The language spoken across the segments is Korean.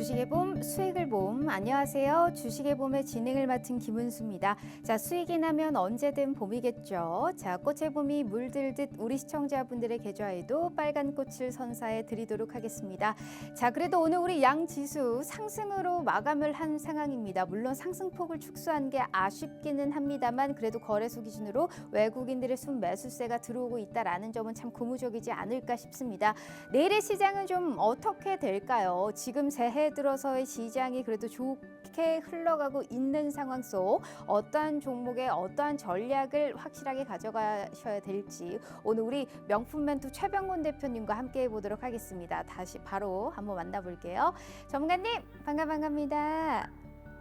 주식의 봄, 수익을 봄. 안녕하세요. 주식의 봄의 진행을 맡은 김은수입니다. 자, 수익이 나면 언제든 봄이겠죠. 자, 꽃의 봄이 물들듯 우리 시청자분들의 계좌에도 빨간 꽃을 선사해 드리도록 하겠습니다. 자, 그래도 오늘 우리 양 지수 상승으로 마감을 한 상황입니다. 물론 상승폭을 축소한 게 아쉽기는 합니다만 그래도 거래소 기준으로 외국인들의 순매수세가 들어오고 있다라는 점은 참 고무적이지 않을까 싶습니다. 내일의 시장은 좀 어떻게 될까요? 지금 새해 들어서의 시장이 그래도 좋게 흘러가고 있는 상황 속 어떠한 종목에 어떠한 전략을 확실하게 가져가셔야 될지 오늘 우리 명품 멘토 최병곤 대표님과 함께 해보도록 하겠습니다. 다시 바로 한번 만나볼게요. 전문가님 반갑습니다.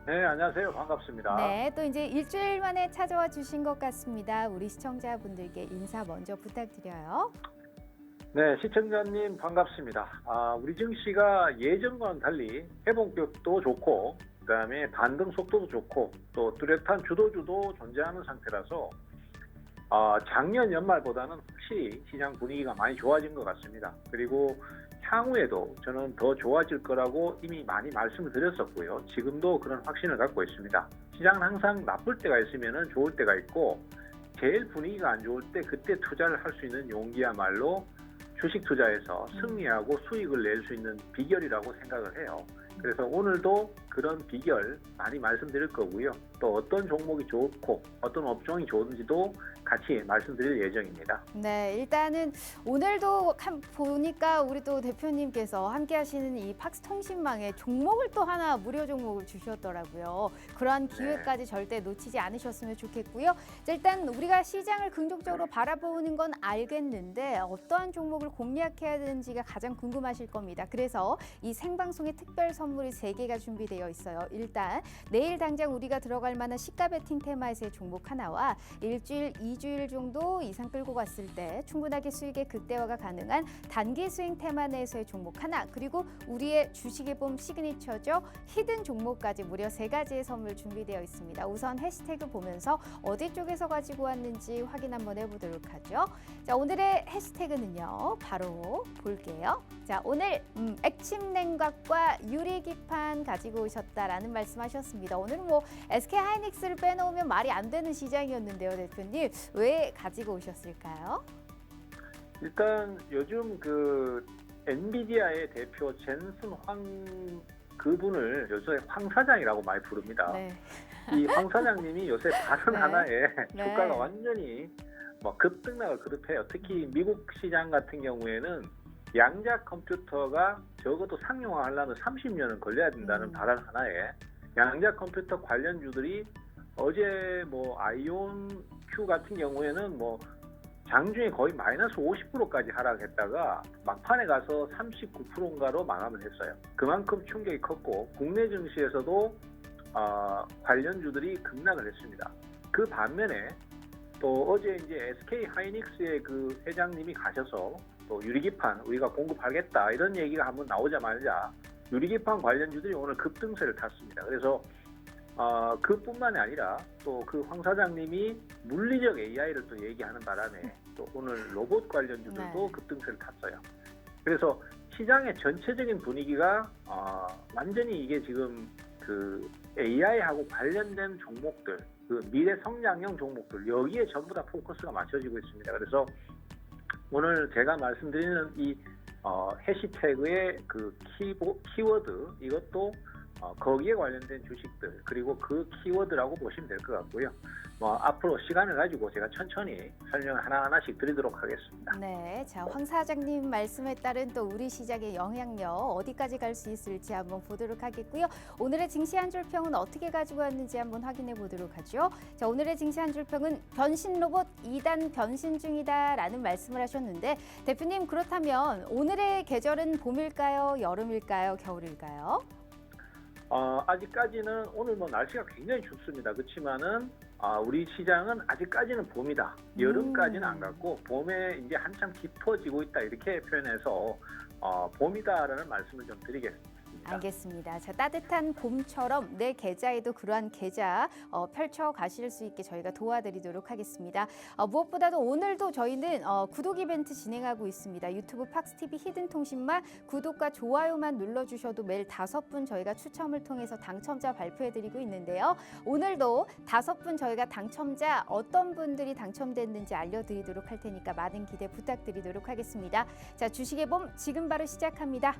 네, 안녕하세요. 반갑습니다. 네, 또 이제 일주일 만에 찾아와 주신 것 같습니다. 우리 시청자분들께 인사 먼저 부탁드려요. 네, 시청자님 반갑습니다. 우리 증시가 예전과는 달리 회복력도 좋고 그다음에 반등 속도도 좋고 또 뚜렷한 주도주도 존재하는 상태라서 작년 연말보다는 확실히 시장 분위기가 많이 좋아진 것 같습니다. 그리고 향후에도 저는 더 좋아질 거라고 이미 많이 말씀을 드렸었고요. 지금도 그런 확신을 갖고 있습니다. 시장은 항상 나쁠 때가 있으면 좋을 때가 있고 제일 분위기가 안 좋을 때 그때 투자를 할 수 있는 용기야말로 주식 투자에서 승리하고 수익을 낼 수 있는 비결이라고 생각을 해요. 그래서 오늘도 그런 비결 많이 말씀드릴 거고요. 또 어떤 종목이 좋고 어떤 업종이 좋은지도 같이 말씀드릴 예정입니다. 네, 일단은 오늘도 보니까 우리 또 대표님께서 함께 하시는 이 팍스통신망에 종목을 또 하나 무료 종목을 주셨더라고요. 그러한 기회까지 절대 놓치지 않으셨으면 좋겠고요. 자, 일단 우리가 시장을 긍정적으로 바라보는 건 알겠는데 어떠한 종목을 공략해야 되는지가 가장 궁금하실 겁니다. 그래서 이 생방송에 특별 선물이 3개가 준비되어 있어요. 일단 내일 당장 우리가 들어갈 만한 시가 베팅 테마에서의 종목 하나와 일주일, 2주일 정도 이상 끌고 갔을 때 충분하게 수익의 극대화가 가능한 단기 스윙 테마 내에서의 종목 하나, 그리고 우리의 주식의 봄 시그니처죠. 히든 종목까지 무려 3가지의 선물 준비되어 있습니다. 우선 해시태그 보면서 어디 쪽에서 가지고 왔는지 확인 한번 해보도록 하죠. 자, 오늘의 해시태그는요. 바로 볼게요. 자, 오늘 액침 냉각과 유리기판 가지고 오셨다라는 말씀하셨습니다. 오늘은 뭐 SK 하이닉스를 빼놓으면 말이 안 되는 시장이었는데요, 대표님. 왜 가지고 오셨을까요? 일단 요즘 그 엔비디아의 대표 젠슨 그분을 요새 황 사장이라고 많이 부릅니다. 네. 이 황 사장님이 요새 발언 네. 하나에 네. 주가가 완전히 급등락을 거듭해요. 특히 미국 시장 같은 경우에는 양자 컴퓨터가 적어도 상용화하려면 30년은 걸려야 된다는 발언 하나에 양자 컴퓨터 관련주들이 어제 아이온 Q 같은 경우에는 장중에 거의 마이너스 50%까지 하락했다가 막판에 가서 39%인가로 마감을 했어요. 그만큼 충격이 컸고 국내 증시에서도 관련주들이 급락을 했습니다. 그 반면에 또 어제 이제 SK 하이닉스의 그 회장님이 가셔서 또 유리기판 우리가 공급하겠다 이런 얘기가 한번 나오자마자 유리기판 관련주들이 오늘 급등세를 탔습니다. 그래서 그뿐만이 아니라 또 그 황 사장님이 물리적 AI를 또 얘기하는 바람에 또 오늘 로봇 관련주들도 급등세를 탔어요. 그래서 시장의 전체적인 분위기가 완전히 이게 지금 그 AI하고 관련된 종목들, 그 미래 성장형 종목들 여기에 전부 다 포커스가 맞춰지고 있습니다. 그래서 오늘 제가 말씀드리는 이 해시태그의 그 키워드 이것도 거기에 관련된 주식들 그리고 그 키워드라고 보시면 될 것 같고요. 앞으로 시간을 가지고 제가 천천히 설명을 하나하나씩 드리도록 하겠습니다. 네, 자, 황 사장님 말씀에 따른 또 우리 시장의 영향력 어디까지 갈 수 있을지 한번 보도록 하겠고요. 오늘의 증시 한 줄 평은 어떻게 가지고 왔는지 한번 확인해 보도록 하죠. 자, 오늘의 증시 한 줄 평은 변신 로봇 2단 변신 중이다라는 말씀을 하셨는데 대표님 그렇다면 오늘의 계절은 봄일까요, 여름일까요, 겨울일까요? 아직까지는 오늘 날씨가 굉장히 춥습니다. 그렇지만은 우리 시장은 아직까지는 봄이다. 여름까지는 안 갔고 봄에 이제 한참 깊어지고 있다 이렇게 표현해서 봄이다라는 말씀을 좀 드리겠습니다. 있습니다. 알겠습니다. 자, 따뜻한 봄처럼 내 계좌에도 그러한 계좌 펼쳐 가실 수 있게 저희가 도와드리도록 하겠습니다. 무엇보다도 오늘도 저희는 구독 이벤트 진행하고 있습니다. 유튜브 팍스TV 히든 통신망 구독과 좋아요만 눌러주셔도 매일 5분 저희가 추첨을 통해서 당첨자 발표해드리고 있는데요. 오늘도 5분 저희가 당첨자 어떤 분들이 당첨됐는지 알려드리도록 할 테니까 많은 기대 부탁드리도록 하겠습니다. 자, 주식의 봄 지금 바로 시작합니다.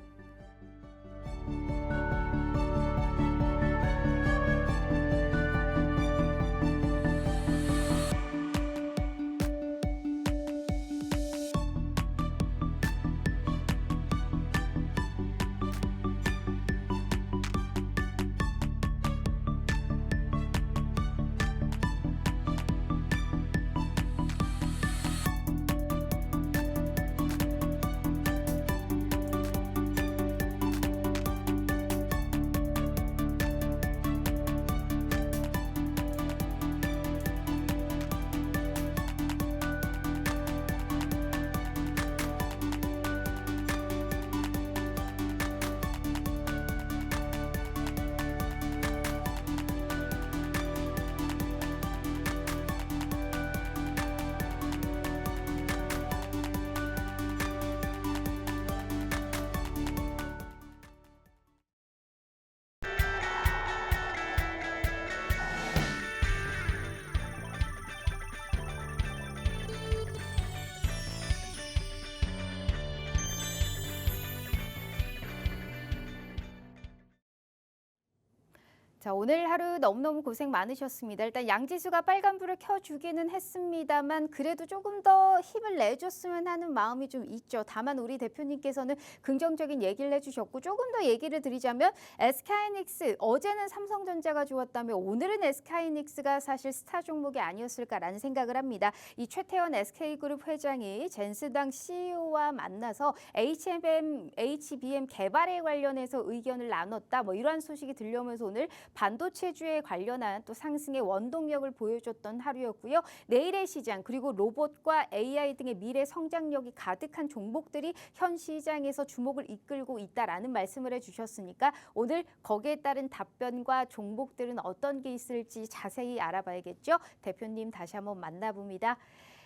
자, 오늘 하루 너무너무 고생 많으셨습니다. 일단 양지수가 빨간불을 켜주기는 했습니다만 그래도 조금 더 힘을 내줬으면 하는 마음이 좀 있죠. 다만 우리 대표님께서는 긍정적인 얘기를 해주셨고 조금 더 얘기를 드리자면 SK하이닉스 어제는 삼성전자가 좋았다면 오늘은 SK하이닉스가 사실 스타 종목이 아니었을까라는 생각을 합니다. 이 최태원 SK그룹 회장이 젠스당 CEO와 만나서 HBM 개발에 관련해서 의견을 나눴다. 뭐 이러한 소식이 들려오면서 오늘 반도체주에 관련한 또 상승의 원동력을 보여줬던 하루였고요. 내일의 시장 그리고 로봇과 AI 등의 미래 성장력이 가득한 종목들이 현 시장에서 주목을 이끌고 있다라는 말씀을 해주셨으니까 오늘 거기에 따른 답변과 종목들은 어떤 게 있을지 자세히 알아봐야겠죠. 대표님 다시 한번 만나봅니다.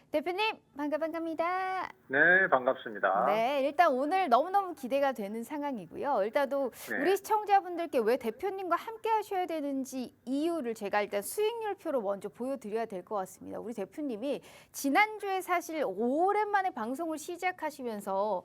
대표님 반갑습니다. 네, 반갑습니다. 네, 일단 오늘 너무너무 기대가 되는 상황이고요. 일단도 네. 우리 시청자분들께 왜 대표님과 함께 하셔야 되는지 이유를 제가 일단 수익률표로 먼저 보여드려야 될 것 같습니다. 우리 대표님이 지난주에 사실 오랜만에 방송을 시작하시면서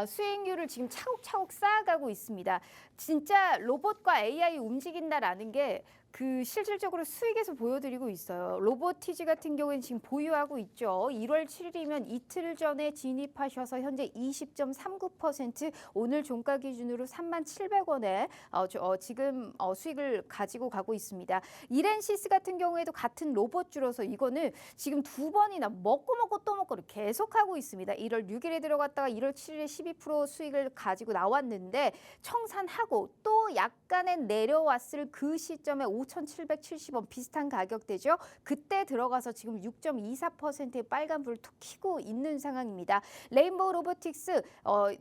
수익률을 지금 차곡차곡 쌓아가고 있습니다. 진짜 로봇과 AI 움직인다라는 게 그 실질적으로 수익에서 보여드리고 있어요. 로보티즈 같은 경우는 지금 보유하고 있죠. 1월 7일이면 이틀 전에 진입하셔서 현재 20.39% 오늘 종가 기준으로 37,700원에 지금 수익을 가지고 가고 있습니다. 이렌시스 같은 경우에도 같은 로봇주로서 이거는 지금 2번이나 먹고 또 먹고 계속하고 있습니다. 1월 6일에 들어갔다가 1월 7일에 12% 수익을 가지고 나왔는데 청산하고 또 약간의 내려왔을 그 시점에 5,770원 비슷한 가격대죠. 그때 들어가서 지금 6.24%의 빨간불을 툭 켜고 있는 상황입니다. 레인보우 로보틱스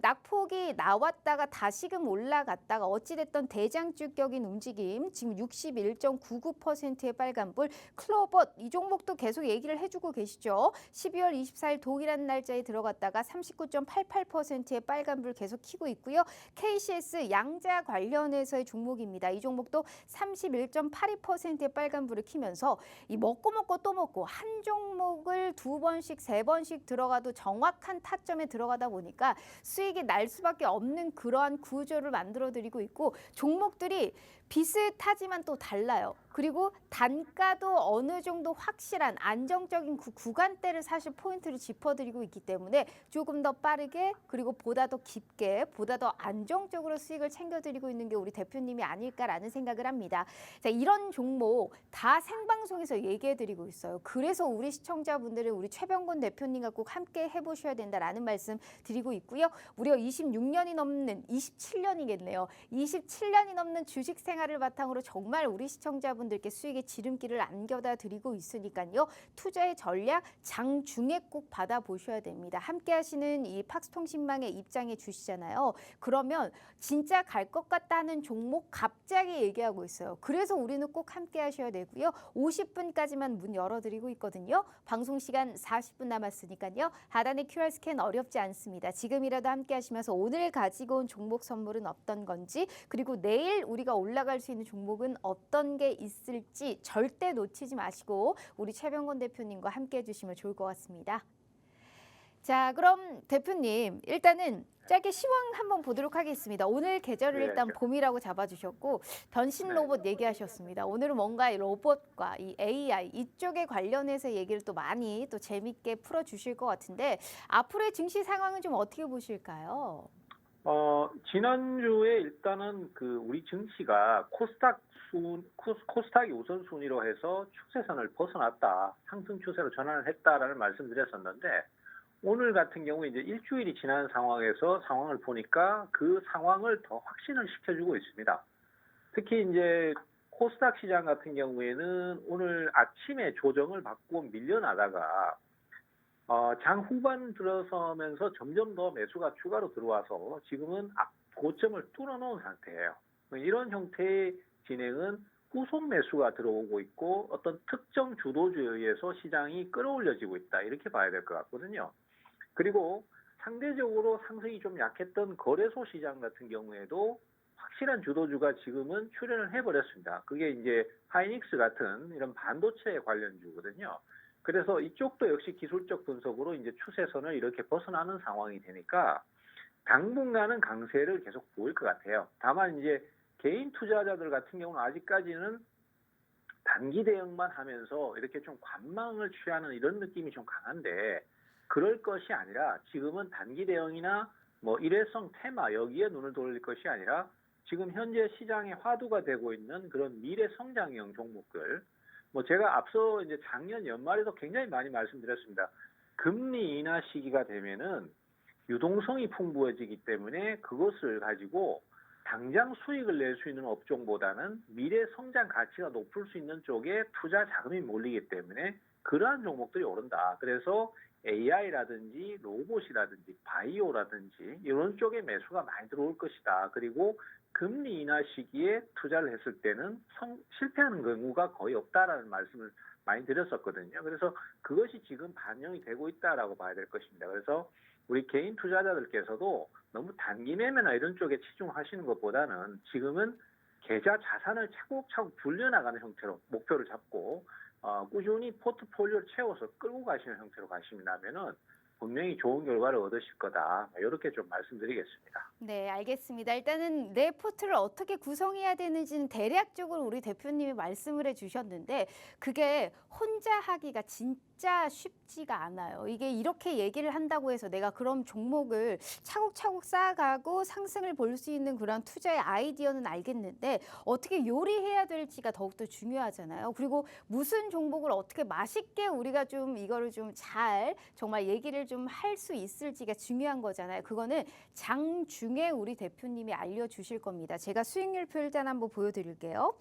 낙폭이 나왔다가 다시금 올라갔다가 어찌됐던 대장주격인 움직임 지금 61.99%의 빨간불. 클로봇 이 종목도 계속 얘기를 해주고 계시죠. 12월 24일 동일한 날짜에 들어갔다가 39.88%의 빨간불 계속 켜고 있고요. KCS 양자 관련해서의 종목입니다. 이 종목도 31.82%의 빨간불을 켜면서 이 먹고 또 먹고 한 종목을 2번씩 3번씩 들어가도 정확한 타점에 들어가다 보니까 수익이 날 수밖에 없는 그러한 구조를 만들어드리고 있고 종목들이 비슷하지만 또 달라요. 그리고 단가도 어느 정도 확실한 안정적인 그 구간대를 사실 포인트를 짚어드리고 있기 때문에 조금 더 빠르게 그리고 보다 더 깊게 보다 더 안정적으로 수익을 챙겨드리고 있는 게 우리 대표님이 아닐까라는 생각을 합니다. 자, 이런 종목 다 생방송에서 얘기해드리고 있어요. 그래서 우리 시청자분들은 우리 최병곤 대표님과 꼭 함께 해보셔야 된다라는 말씀 드리고 있고요. 무려 26년이 넘는 27년이겠네요. 27년이 넘는 주식 생활을 바탕으로 정말 우리 시청자분들께 수익의 지름길을 안겨다 드리고 있으니까요. 투자의 전략 장중에 꼭 받아보셔야 됩니다. 함께 하시는 이 팍스통신망에 입장해 주시잖아요. 그러면 진짜 갈 것 같다는 종목 갑자기 얘기하고 있어요. 그래서 우리는 꼭 함께 하셔야 되고요. 50분까지만 문 열어드리고 있거든요. 방송 시간 40분 남았으니까요. 하단의 QR 스캔 어렵지 않습니다. 지금이라도 함께 하시면서 오늘 가지고 온 종목 선물은 어떤 건지 그리고 내일 우리가 올라갈 수 있는 종목은 어떤 게 있을지 절대 놓치지 마시고 우리 최병곤 대표님과 함께 해주시면 좋을 것 같습니다. 자, 그럼 대표님 일단은 짧게 시황 한번 보도록 하겠습니다. 오늘 계절을 네, 일단 네. 봄이라고 잡아주셨고 변신 네. 로봇 얘기하셨습니다. 오늘은 뭔가 이 로봇과 이 AI 이쪽에 관련해서 얘기를 또 많이 또 재밌게 풀어주실 것 같은데 앞으로의 증시 상황은 좀 어떻게 보실까요? 지난주에 일단은 우리 증시가 코스닥이 우선순위로 해서 추세선을 벗어났다. 상승 추세로 전환을 했다라는 말씀드렸었는데 오늘 같은 경우 이제 일주일이 지난 상황에서 상황을 보니까 그 상황을 더 확신을 시켜주고 있습니다. 특히 이제 코스닥 시장 같은 경우에는 오늘 아침에 조정을 받고 밀려나다가 장 후반 들어서면서 점점 더 매수가 추가로 들어와서 지금은 고점을 뚫어놓은 상태예요. 이런 형태의 진행은 후속 매수가 들어오고 있고 어떤 특정 주도주에 의해서 시장이 끌어올려지고 있다. 이렇게 봐야 될 것 같거든요. 그리고 상대적으로 상승이 좀 약했던 거래소 시장 같은 경우에도 확실한 주도주가 지금은 출현을 해버렸습니다. 그게 이제 하이닉스 같은 이런 반도체 관련주거든요. 그래서 이쪽도 역시 기술적 분석으로 이제 추세선을 이렇게 벗어나는 상황이 되니까 당분간은 강세를 계속 보일 것 같아요. 다만 이제 개인 투자자들 같은 경우는 아직까지는 단기 대응만 하면서 이렇게 좀 관망을 취하는 이런 느낌이 좀 강한데 그럴 것이 아니라 지금은 단기 대응이나 뭐 일회성 테마 여기에 눈을 돌릴 것이 아니라 지금 현재 시장에 화두가 되고 있는 그런 미래 성장형 종목들 뭐 제가 앞서 이제 작년 연말에도 굉장히 많이 말씀드렸습니다. 금리 인하 시기가 되면은 유동성이 풍부해지기 때문에 그것을 가지고 당장 수익을 낼 수 있는 업종보다는 미래 성장 가치가 높을 수 있는 쪽에 투자 자금이 몰리기 때문에 그러한 종목들이 오른다. 그래서 AI라든지 로봇이라든지 바이오라든지 이런 쪽에 매수가 많이 들어올 것이다. 그리고 금리 인하 시기에 투자를 했을 때는 실패하는 경우가 거의 없다라는 말씀을 많이 드렸었거든요. 그래서 그것이 지금 반영이 되고 있다라고 봐야 될 것입니다. 그래서 우리 개인 투자자들께서도 너무 단기 매매나 이런 쪽에 치중하시는 것보다는 지금은 계좌 자산을 차곡차곡 불려나가는 형태로 목표를 잡고 꾸준히 포트폴리오를 채워서 끌고 가시는 형태로 가시면은 분명히 좋은 결과를 얻으실 거다. 이렇게 좀 말씀드리겠습니다. 네, 알겠습니다. 일단은 내 포트를 어떻게 구성해야 되는지는 대략적으로 우리 대표님이 말씀을 해주셨는데 그게 혼자 하기가 진짜 쉽지가 않아요. 이게 이렇게 얘기를 한다고 해서 내가 그럼 종목을 차곡차곡 쌓아가고 상승을 볼 수 있는 그런 투자의 아이디어는 알겠는데 어떻게 요리해야 될지가 더욱더 중요하잖아요. 그리고 무슨 종목을 어떻게 맛있게 우리가 좀 이거를 좀 잘 정말 얘기를 좀 할 수 있을지가 중요한 거잖아요. 그거는 장중에 우리 대표님이 알려주실 겁니다. 제가 수익률표 일단 한번 보여드릴게요.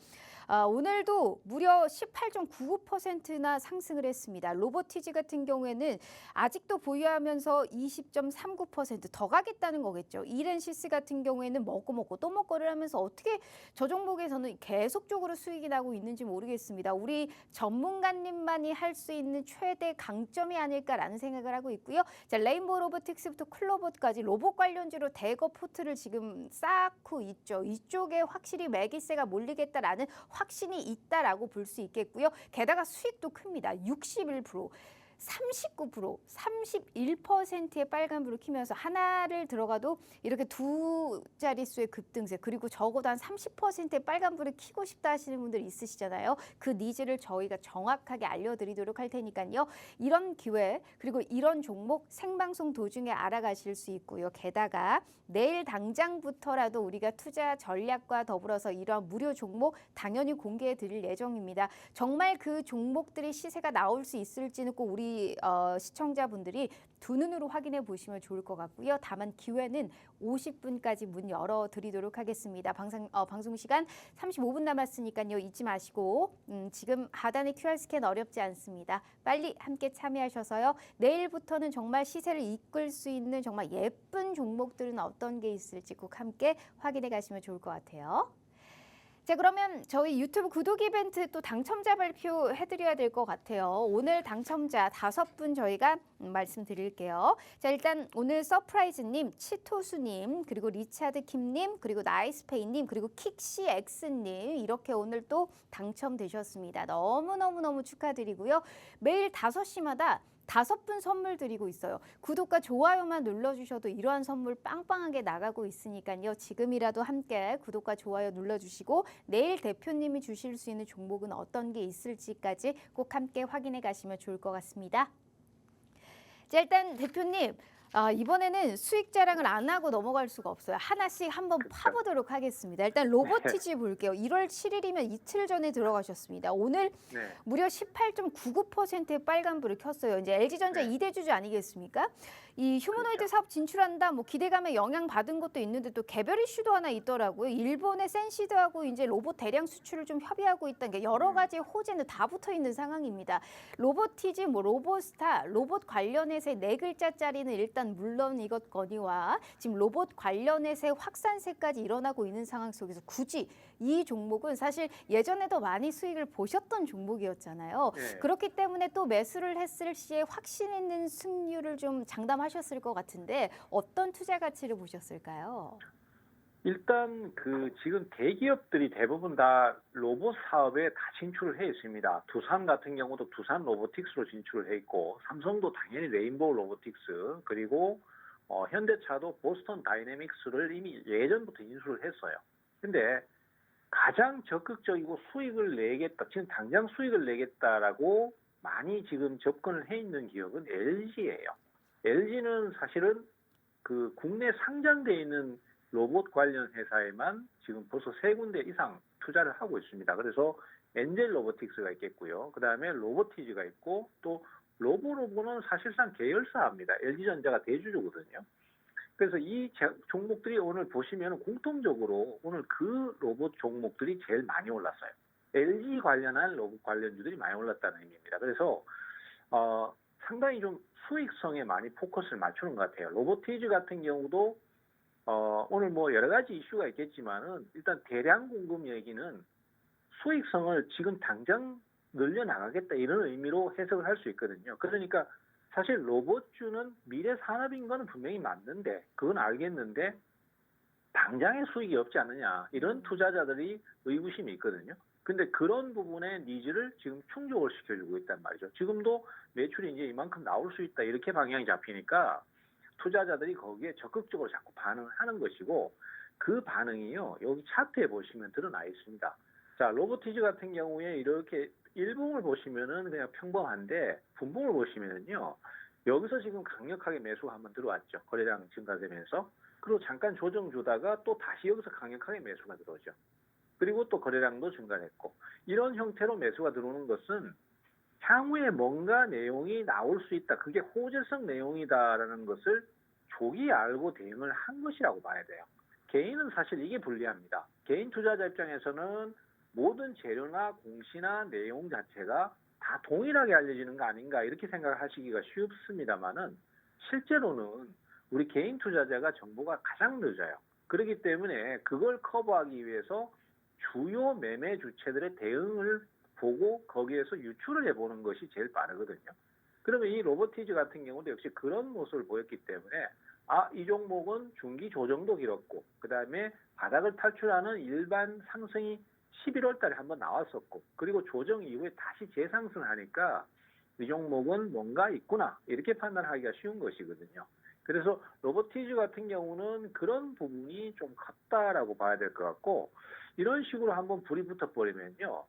오늘도 무려 18.99%나 상승을 했습니다. 로보티즈 같은 경우에는 아직도 보유하면서 20.39% 더 가겠다는 거겠죠. 이렌시스 같은 경우에는 먹고 또 먹고를 하면서 어떻게 저 종목에서는 계속적으로 수익이 나고 있는지 모르겠습니다. 우리 전문가님만이 할 수 있는 최대 강점이 아닐까라는 생각을 하고 있고요. 자, 레인보우 로보틱스부터 클로봇까지 로봇 관련주로 대거 포트를 지금 쌓고 있죠. 이쪽에 확실히 매기세가 몰리겠다라는 확신이 있다라고 볼 수 있겠고요. 게다가 수익도 큽니다. 61%. 39%, 31%의 빨간불을 켜면서 하나를 들어가도 이렇게 두 자릿수의 급등세, 그리고 적어도 한 30%의 빨간불을 켜고 싶다 하시는 분들 있으시잖아요. 그 니즈를 저희가 정확하게 알려드리도록 할 테니까요. 이런 기회, 그리고 이런 종목 생방송 도중에 알아가실 수 있고요. 게다가 내일 당장부터라도 우리가 투자 전략과 더불어서 이러한 무료 종목 당연히 공개해 드릴 예정입니다. 정말 그 종목들의 시세가 나올 수 있을지는 꼭 우리 시청자분들이 두 눈으로 확인해 보시면 좋을 것 같고요. 다만 기회는 50분까지 문 열어드리도록 하겠습니다. 방송 시간 35분 남았으니까요. 잊지 마시고 지금 하단의 QR 스캔 어렵지 않습니다. 빨리 함께 참여하셔서요. 내일부터는 정말 시세를 이끌 수 있는 정말 예쁜 종목들은 어떤 게 있을지 꼭 함께 확인해 가시면 좋을 것 같아요. 자, 그러면 저희 유튜브 구독 이벤트 또 당첨자 발표해드려야 될 것 같아요. 오늘 당첨자 5분 저희가 말씀드릴게요. 자, 일단 오늘 서프라이즈님, 치토수님, 그리고 리차드 킴님, 그리고 나이스페이님, 그리고 킥시엑스님 이렇게 오늘 또 당첨되셨습니다. 너무너무 축하드리고요. 매일 5시마다 5분 선물 드리고 있어요. 구독과 좋아요만 눌러주셔도 이러한 선물 빵빵하게 나가고 있으니까요. 지금이라도 함께 구독과 좋아요 눌러주시고 내일 대표님이 주실 수 있는 종목은 어떤 게 있을지까지 꼭 함께 확인해 가시면 좋을 것 같습니다. 자, 일단 대표님. 이번에는 수익 자랑을 안 하고 넘어갈 수가 없어요. 하나씩 한번 파보도록 하겠습니다. 일단 로보티지 볼게요. 1월 7일이면 이틀 전에 들어가셨습니다. 오늘 네. 무려 18.99%의 빨간불을 켰어요. 이제 LG전자 네. 2대주주 아니겠습니까? 이 휴머노이드 그렇죠. 사업 진출한다, 뭐 기대감에 영향 받은 것도 있는데 또 개별 이슈도 하나 있더라고요. 일본의 센시드하고 이제 로봇 대량 수출을 좀 협의하고 있다는 게 여러 가지 호재는 다 붙어 있는 상황입니다. 로보티지, 뭐 로보스타, 로봇 관련해서 네 글자짜리는 일단 물론 이것거니와 지금 로봇 관련해서 확산세까지 일어나고 있는 상황 속에서 굳이 이 종목은 사실 예전에도 많이 수익을 보셨던 종목이었잖아요. 네. 그렇기 때문에 또 매수를 했을 시에 확신 있는 승률을 좀 장담하셨을 것 같은데 어떤 투자 가치를 보셨을까요? 일단 지금 대기업들이 대부분 다 로봇 사업에 다 진출을 해 있습니다. 두산 같은 경우도 두산 로보틱스로 진출을 해 있고, 삼성도 당연히 레인보우 로보틱스, 그리고 현대차도 보스턴 다이내믹스를 이미 예전부터 인수를 했어요. 근데 가장 적극적이고 수익을 내겠다, 지금 당장 수익을 내겠다라고 많이 지금 접근을 해 있는 기업은 LG예요. LG는 사실은 국내 상장돼 있는 로봇 관련 회사에만 지금 벌써 3군데 이상 투자를 하고 있습니다. 그래서 엔젤 로보틱스가 있겠고요. 그 다음에 로보티즈가 있고, 또 로보로보는 사실상 계열사입니다. LG전자가 대주주거든요. 그래서 이 종목들이 오늘 보시면 공통적으로 오늘 그 로봇 종목들이 제일 많이 올랐어요. LG 관련한 로봇 관련주들이 많이 올랐다는 의미입니다. 그래서 상당히 좀 수익성에 많이 포커스를 맞추는 것 같아요. 로보티즈 같은 경우도 오늘 뭐 여러 가지 이슈가 있겠지만은 일단 대량 공급 얘기는 수익성을 지금 당장 늘려나가겠다 이런 의미로 해석을 할 수 있거든요. 그러니까 사실 로봇주는 미래 산업인 건 분명히 맞는데, 그건 알겠는데 당장의 수익이 없지 않느냐 이런 투자자들이 의구심이 있거든요. 근데 그런 부분의 니즈를 지금 충족을 시켜주고 있단 말이죠. 지금도 매출이 이제 이만큼 나올 수 있다 이렇게 방향이 잡히니까 투자자들이 거기에 적극적으로 자꾸 반응하는 것이고, 그 반응이요 여기 차트에 보시면 드러나 있습니다. 자, 로보티즈 같은 경우에 이렇게 일봉을 보시면은 그냥 평범한데 분봉을 보시면은요 여기서 지금 강력하게 매수가 한번 들어왔죠. 거래량 증가되면서. 그리고 잠깐 조정 주다가 또 다시 여기서 강력하게 매수가 들어오죠. 그리고 또 거래량도 증가했고, 이런 형태로 매수가 들어오는 것은 향후에 뭔가 내용이 나올 수 있다, 그게 호재성 내용이다라는 것을 조기 알고 대응을 한 것이라고 봐야 돼요. 개인은 사실 이게 불리합니다. 개인 투자자 입장에서는 모든 재료나 공시나 내용 자체가 다 동일하게 알려지는 거 아닌가 이렇게 생각하시기가 쉽습니다만은 실제로는 우리 개인 투자자가 정보가 가장 늦어요. 그렇기 때문에 그걸 커버하기 위해서 주요 매매 주체들의 대응을 보고 거기에서 유출을 해보는 것이 제일 빠르거든요. 그러면 이 로보티즈 같은 경우도 역시 그런 모습을 보였기 때문에 이 종목은 중기 조정도 길었고, 그 다음에 바닥을 탈출하는 일반 상승이 11월 달에 한번 나왔었고, 그리고 조정 이후에 다시 재상승하니까 이 종목은 뭔가 있구나 이렇게 판단하기가 쉬운 것이거든요. 그래서 로보티즈 같은 경우는 그런 부분이 좀 컸다라고 봐야 될 것 같고 이런 식으로 한번 불이 붙어버리면요.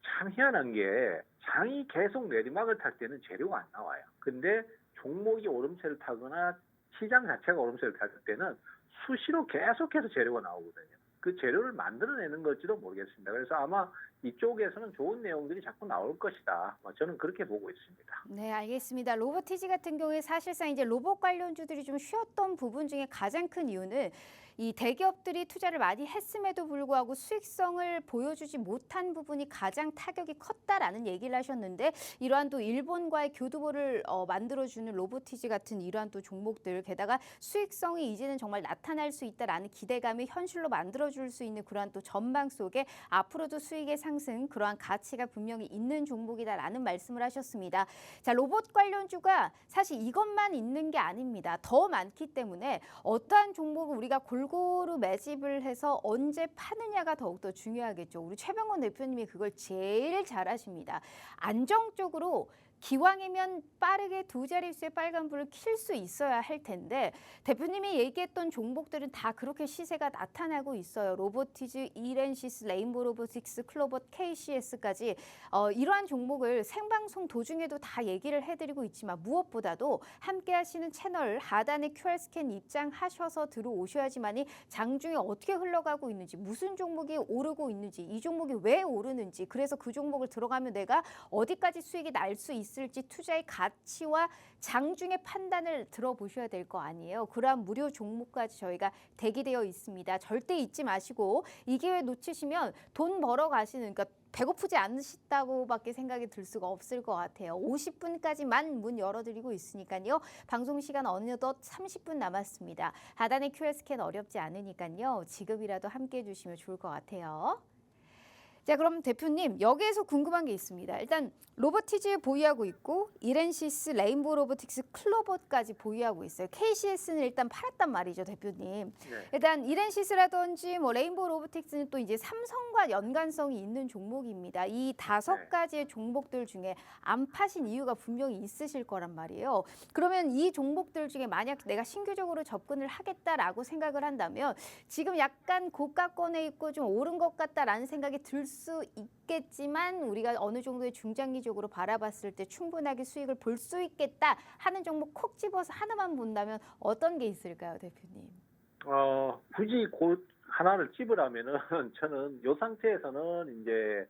참 희한한 게 장이 계속 내리막을 탈 때는 재료가 안 나와요. 근데 종목이 오름세를 타거나 시장 자체가 오름세를 탈 때는 수시로 계속해서 재료가 나오거든요. 그 재료를 만들어내는 걸지도 모르겠습니다. 그래서 아마 이쪽에서는 좋은 내용들이 자꾸 나올 것이다. 저는 그렇게 보고 있습니다. 네, 알겠습니다. 로보티지 같은 경우에 사실상 이제 로봇 관련주들이 좀 쉬었던 부분 중에 가장 큰 이유는 이 대기업들이 투자를 많이 했음에도 불구하고 수익성을 보여주지 못한 부분이 가장 타격이 컸다라는 얘기를 하셨는데 이러한 또 일본과의 교두보를 만들어주는 로보티지 같은 이러한 또 종목들 게다가 수익성이 이제는 정말 나타날 수 있다라는 기대감이 현실로 만들어줄 수 있는 그러한 또 전망 속에 앞으로도 수익의 상승 그러한 가치가 분명히 있는 종목이다라는 말씀을 하셨습니다. 자, 로봇 관련주가 사실 이것만 있는 게 아닙니다. 더 많기 때문에 어떠한 종목을 우리가 골고루 매집을 해서 언제 파느냐가 더욱더 중요하겠죠. 우리 최병건 대표님이 그걸 제일 잘하십니다. 안정적으로 기왕이면 빠르게 두 자릿수의 빨간불을 킬 수 있어야 할 텐데 대표님이 얘기했던 종목들은 다 그렇게 시세가 나타나고 있어요. 로보티즈, 이렌시스, 레인보우 로보틱스, 클로봇, KCS까지 이러한 종목을 생방송 도중에도 다 얘기를 해드리고 있지만 무엇보다도 함께 하시는 채널 하단에 QR스캔 입장하셔서 들어오셔야지만이 장중에 어떻게 흘러가고 있는지 무슨 종목이 오르고 있는지 이 종목이 왜 오르는지 그래서 그 종목을 들어가면 내가 어디까지 수익이 날 수 있을지 투자의 가치와 장중의 판단을 들어보셔야 될 거 아니에요. 그러한 무료 종목까지 저희가 대기되어 있습니다. 절대 잊지 마시고 이 기회 놓치시면 돈 벌어 가시는 그러니까 배고프지 않으시다고밖에 생각이 들 수가 없을 것 같아요. 50분까지만 문 열어드리고 있으니까요. 방송 시간 어느덧 30분 남았습니다. 하단의 QR 스캔 어렵지 않으니까요. 지금이라도 함께해 주시면 좋을 것 같아요. 자, 그럼 대표님 여기에서 궁금한 게 있습니다. 일단 로보티즈 보유하고 있고 이렌시스, 레인보우 로보틱스, 클로봇까지 보유하고 있어요. KCS는 일단 팔았단 말이죠, 대표님. 네. 일단 이렌시스라든지 뭐 레인보우 로보틱스는 또 이제 삼성과 연관성이 있는 종목입니다. 이 5가지의 종목들 중에 안 파신 이유가 분명히 있으실 거란 말이에요. 그러면 이 종목들 중에 만약 내가 신규적으로 접근을 하겠다라고 생각을 한다면 지금 약간 고가권에 있고 좀 오른 것 같다라는 생각이 들 수 있겠지만 우리가 어느 정도의 중장기적으로 바라봤을 때 충분하게 수익을 볼 수 있겠다 하는 종목 콕 집어서 하나만 본다면 어떤 게 있을까요, 대표님? 굳이 곧 하나를 찝으라면은 저는 이 상태에서는 이제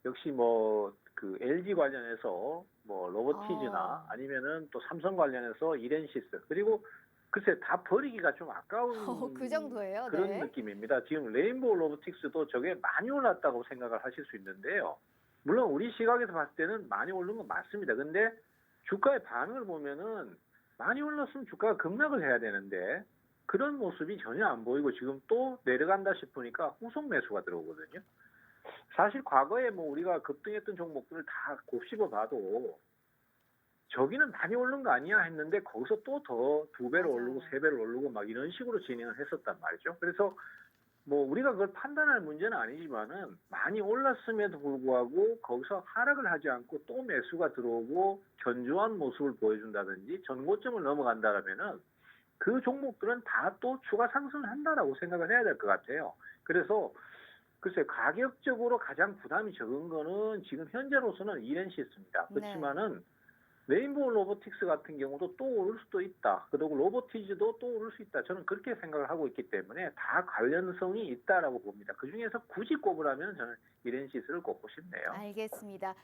역시 뭐 그 LG 관련해서 뭐 로보티즈나 아니면은 또 삼성 관련해서 이렌시스 그리고 글쎄 다 버리기가 좀 아까운 그 정도예요. 그런 네. 느낌입니다. 지금 레인보우 로보틱스도 저게 많이 올랐다고 생각을 하실 수 있는데요. 물론 우리 시각에서 봤을 때는 많이 오른 건 맞습니다. 근데 주가의 반응을 보면은 많이 올랐으면 주가가 급락을 해야 되는데 그런 모습이 전혀 안 보이고 지금 또 내려간다 싶으니까 후속 매수가 들어오거든요. 사실 과거에 뭐 우리가 급등했던 종목들을 다 곱씹어 봐도 저기는 많이 오른 거 아니야 했는데 거기서 또 더 2배로 맞아요. 오르고 3배로 오르고 막 이런 식으로 진행을 했었단 말이죠. 그래서 뭐 우리가 그걸 판단할 문제는 아니지만은 많이 올랐음에도 불구하고 거기서 하락을 하지 않고 또 매수가 들어오고 견조한 모습을 보여준다든지 전고점을 넘어간다라면은 그 종목들은 다 또 추가 상승을 한다라고 생각을 해야 될 것 같아요. 그래서 글쎄 가격적으로 가장 부담이 적은 거는 지금 현재로서는 이렌시스입니다. 그렇지만은 레인보우 로보틱스 같은 경우도 또 오를 수도 있다. 그리고 로보티즈도 또 오를 수 있다. 저는 그렇게 생각을 하고 있기 때문에 다 관련성이 있다라고 봅니다. 그중에서 굳이 꼽으라면 저는 이렌시스를 꼽고 싶네요. 알겠습니다.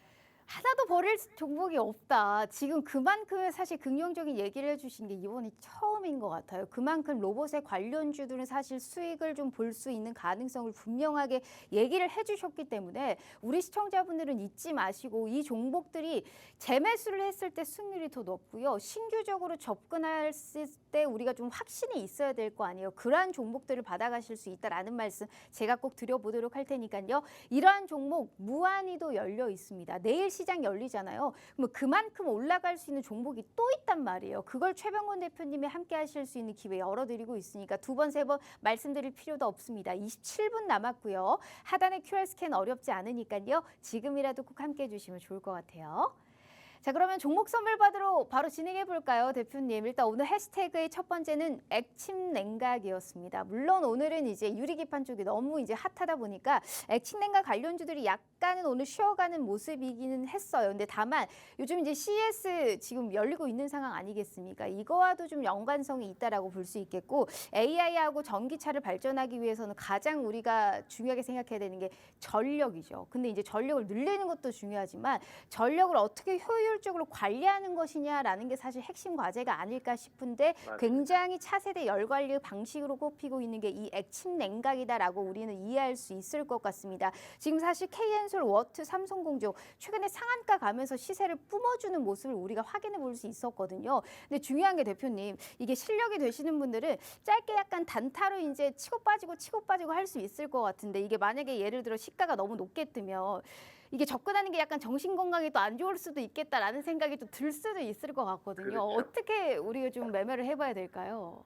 하나도 버릴 종목이 없다. 지금 그만큼 사실 긍정적인 얘기를 해주신 게 이번이 처음인 것 같아요. 그만큼 로봇의 관련주들은 사실 수익을 좀 볼 수 있는 가능성을 분명하게 얘기를 해주셨기 때문에 우리 시청자분들은 잊지 마시고 이 종목들이 재매수를 했을 때 수익률이 더 높고요. 신규적으로 접근했을 때 우리가 좀 확신이 있어야 될 거 아니에요. 그러한 종목들을 받아가실 수 있다라는 말씀 제가 꼭 드려보도록 할 테니까요. 이러한 종목 무한히도 열려 있습니다. 내일 시장 열리잖아요. 그럼 그만큼 올라갈 수 있는 종목이 또 있단 말이에요. 그걸 최병건 대표님이 함께 하실 수 있는 기회 열어드리고 있으니까 2번, 3번 말씀드릴 필요도 없습니다. 27분 남았고요. 하단의 QR 스캔 어렵지 않으니까요. 지금이라도 꼭 함께 해주시면 좋을 것 같아요. 자, 자, 그러면 종목 선물 받으러 바로 진행해 볼까요, 대표님? 일단 오늘 해시태그의 첫 번째는 액침 냉각이었습니다. 물론 오늘은 이제 유리기판 쪽이 너무 이제 핫하다 보니까 액침 냉각 관련주들이 약간은 오늘 쉬어가는 모습이기는 했어요. 근데 다만 요즘 이제 CES 지금 열리고 있는 상황 아니겠습니까? 이거와도 좀 연관성이 있다라고 볼 수 있겠고, AI하고 전기차를 발전하기 위해서는 가장 우리가 중요하게 생각해야 되는 게 전력이죠. 근데 이제 전력을 늘리는 것도 중요하지만 전력을 어떻게 효율적으로 관리하는 것이냐라는 게 사실 핵심 과제가 아닐까 싶은데, 맞습니다. 굉장히 차세대 열관리 방식으로 꼽히고 있는 게 이 액침 냉각이다라고 우리는 이해할 수 있을 것 같습니다. 지금 사실 KN솔, 워트, 삼성공조 최근에 상한가 가면서 시세를 뿜어주는 모습을 우리가 확인해 볼 수 있었거든요. 근데 중요한 게 대표님, 이게 실력이 되시는 분들은 짧게 약간 단타로 이제 치고 빠지고 할 수 있을 것 같은데, 이게 만약에 예를 들어 시가가 너무 높게 뜨면 이게 접근하는 게 약간 정신 건강에 또 안 좋을 수도 있겠다라는 생각이 또 들 수도 있을 것 같거든요. 그렇죠. 어떻게 우리가 좀 매매를 해봐야 될까요?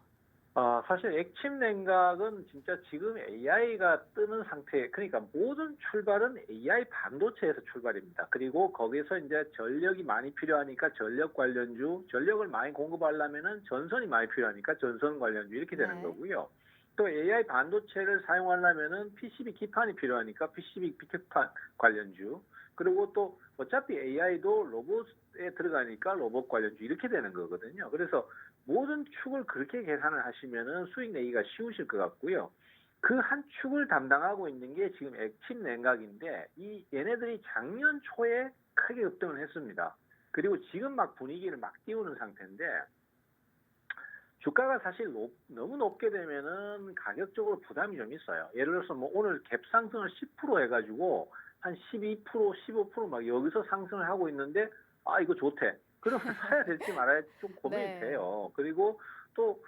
사실 액침 냉각은 진짜 지금 AI가 뜨는 상태, 그러니까 모든 출발은 AI 반도체에서 출발입니다. 그리고 거기서 이제 전력이 많이 필요하니까 전력 관련주, 전력을 많이 공급하려면은 전선이 많이 필요하니까 전선 관련주 이렇게 되는 네. 거고요. 또 AI 반도체를 사용하려면은 PCB 기판이 필요하니까 PCB 기판 관련주, 그리고 또 어차피 AI도 로봇에 들어가니까 로봇 관련주 이렇게 되는 거거든요. 그래서 모든 축을 그렇게 계산을 하시면은 수익 내기가 쉬우실 것 같고요. 그 한 축을 담당하고 있는 게 지금 액침 냉각인데, 이 얘네들이 작년 초에 크게 급등을 했습니다. 그리고 지금 막 분위기를 막 띄우는 상태인데, 주가가 사실 너무 높게 되면은 가격적으로 부담이 좀 있어요. 예를 들어서 뭐 오늘 갭 상승을 10% 해가지고 한 12%, 15% 막 여기서 상승을 하고 있는데, 이거 좋대. 그러면 사야 될지 말아야 될지 좀 고민이 네. 돼요. 그리고 또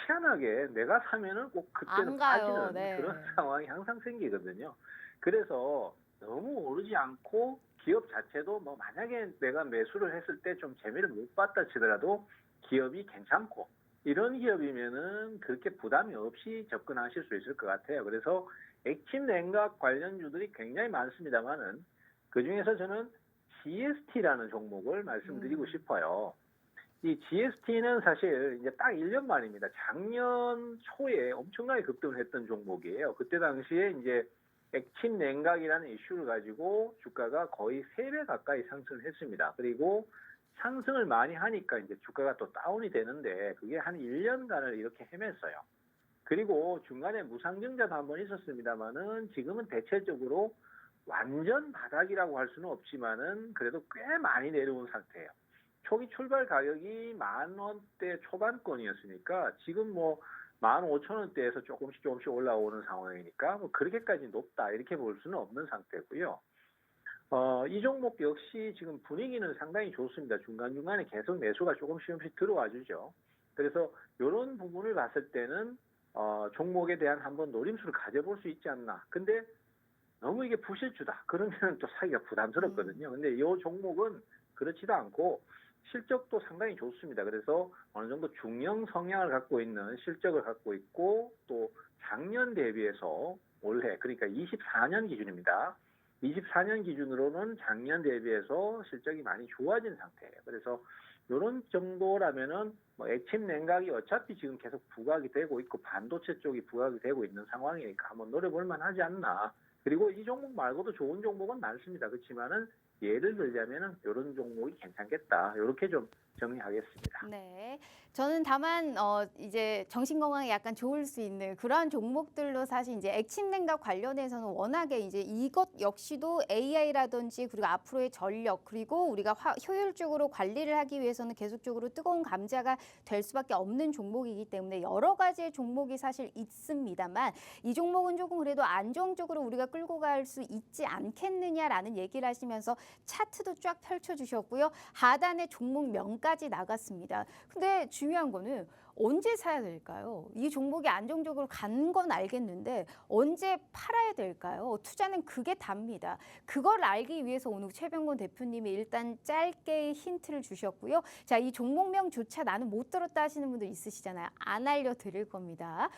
희한하게 내가 사면은 꼭 그때는 안 가요. 빠지는 네. 그런 상황이 항상 생기거든요. 그래서 너무 오르지 않고 기업 자체도 뭐 만약에 내가 매수를 했을 때 좀 재미를 못 봤다 치더라도 기업이 괜찮고 이런 기업이면은 그렇게 부담이 없이 접근하실 수 있을 것 같아요. 그래서 액침 냉각 관련주들이 굉장히 많습니다만은 그 중에서 저는 GST라는 종목을 말씀드리고 싶어요. 이 GST는 사실 이제 딱 1년 만입니다. 작년 초에 엄청나게 급등을 했던 종목이에요. 그때 당시에 이제 액침 냉각이라는 이슈를 가지고 주가가 거의 3배 가까이 상승을 했습니다. 그리고 상승을 많이 하니까 이제 주가가 또 다운이 되는데, 그게 한 1년간을 이렇게 헤맸어요. 그리고 중간에 무상증자도 한번 있었습니다만은 지금은 대체적으로 완전 바닥이라고 할 수는 없지만은 그래도 꽤 많이 내려온 상태예요. 초기 출발 가격이 10,000원대 초반권이었으니까 지금 뭐 15,000원대에서 조금씩 올라오는 상황이니까 뭐 그렇게까지 높다 이렇게 볼 수는 없는 상태고요. 이 종목 역시 지금 분위기는 상당히 좋습니다. 중간중간에 계속 매수가 조금씩 들어와 주죠. 그래서 이런 부분을 봤을 때는 종목에 대한 한번 노림수를 가져볼 수 있지 않나. 근데 너무 이게 부실주다. 그러면 또 사기가 부담스럽거든요. 근데 이 종목은 그렇지도 않고 실적도 상당히 좋습니다. 그래서 어느 정도 중형 성향을 갖고 있는 실적을 갖고 있고, 또 작년 대비해서 올해, 그러니까 24년 기준입니다. 24년 기준으로는 작년 대비해서 실적이 많이 좋아진 상태예요. 그래서 이런 정도라면은 뭐 액침 냉각이 어차피 지금 계속 부각이 되고 있고 반도체 쪽이 부각이 되고 있는 상황이니까 한번 노려볼 만하지 않나. 그리고 이 종목 말고도 좋은 종목은 많습니다. 그렇지만은 예를 들자면은 이런 종목이 괜찮겠다. 이렇게 좀 정리하겠습니다. 네, 저는 다만 이제 정신 건강에 약간 좋을 수 있는 그러한 종목들로 사실 이제 액침 냉각 관련해서는 워낙에 이제 이것 역시도 AI라든지 그리고 앞으로의 전력, 그리고 우리가 효율적으로 관리를 하기 위해서는 계속적으로 뜨거운 감자가 될 수밖에 없는 종목이기 때문에 여러 가지의 종목이 사실 있습니다만, 이 종목은 조금 그래도 안정적으로 우리가 끌고 갈 수 있지 않겠느냐라는 얘기를 하시면서 차트도 쫙 펼쳐주셨고요. 하단에 종목 명까지 나갔습니다. 근데 중요한 거는 언제 사야 될까요? 이 종목이 안정적으로 간 건 알겠는데 언제 팔아야 될까요? 투자는 그게 답니다. 그걸 알기 위해서 오늘 최병곤 대표님이 일단 짧게 힌트를 주셨고요. 자, 이 종목명조차 나는 못 들었다 하시는 분들 있으시잖아요. 안 알려드릴 겁니다.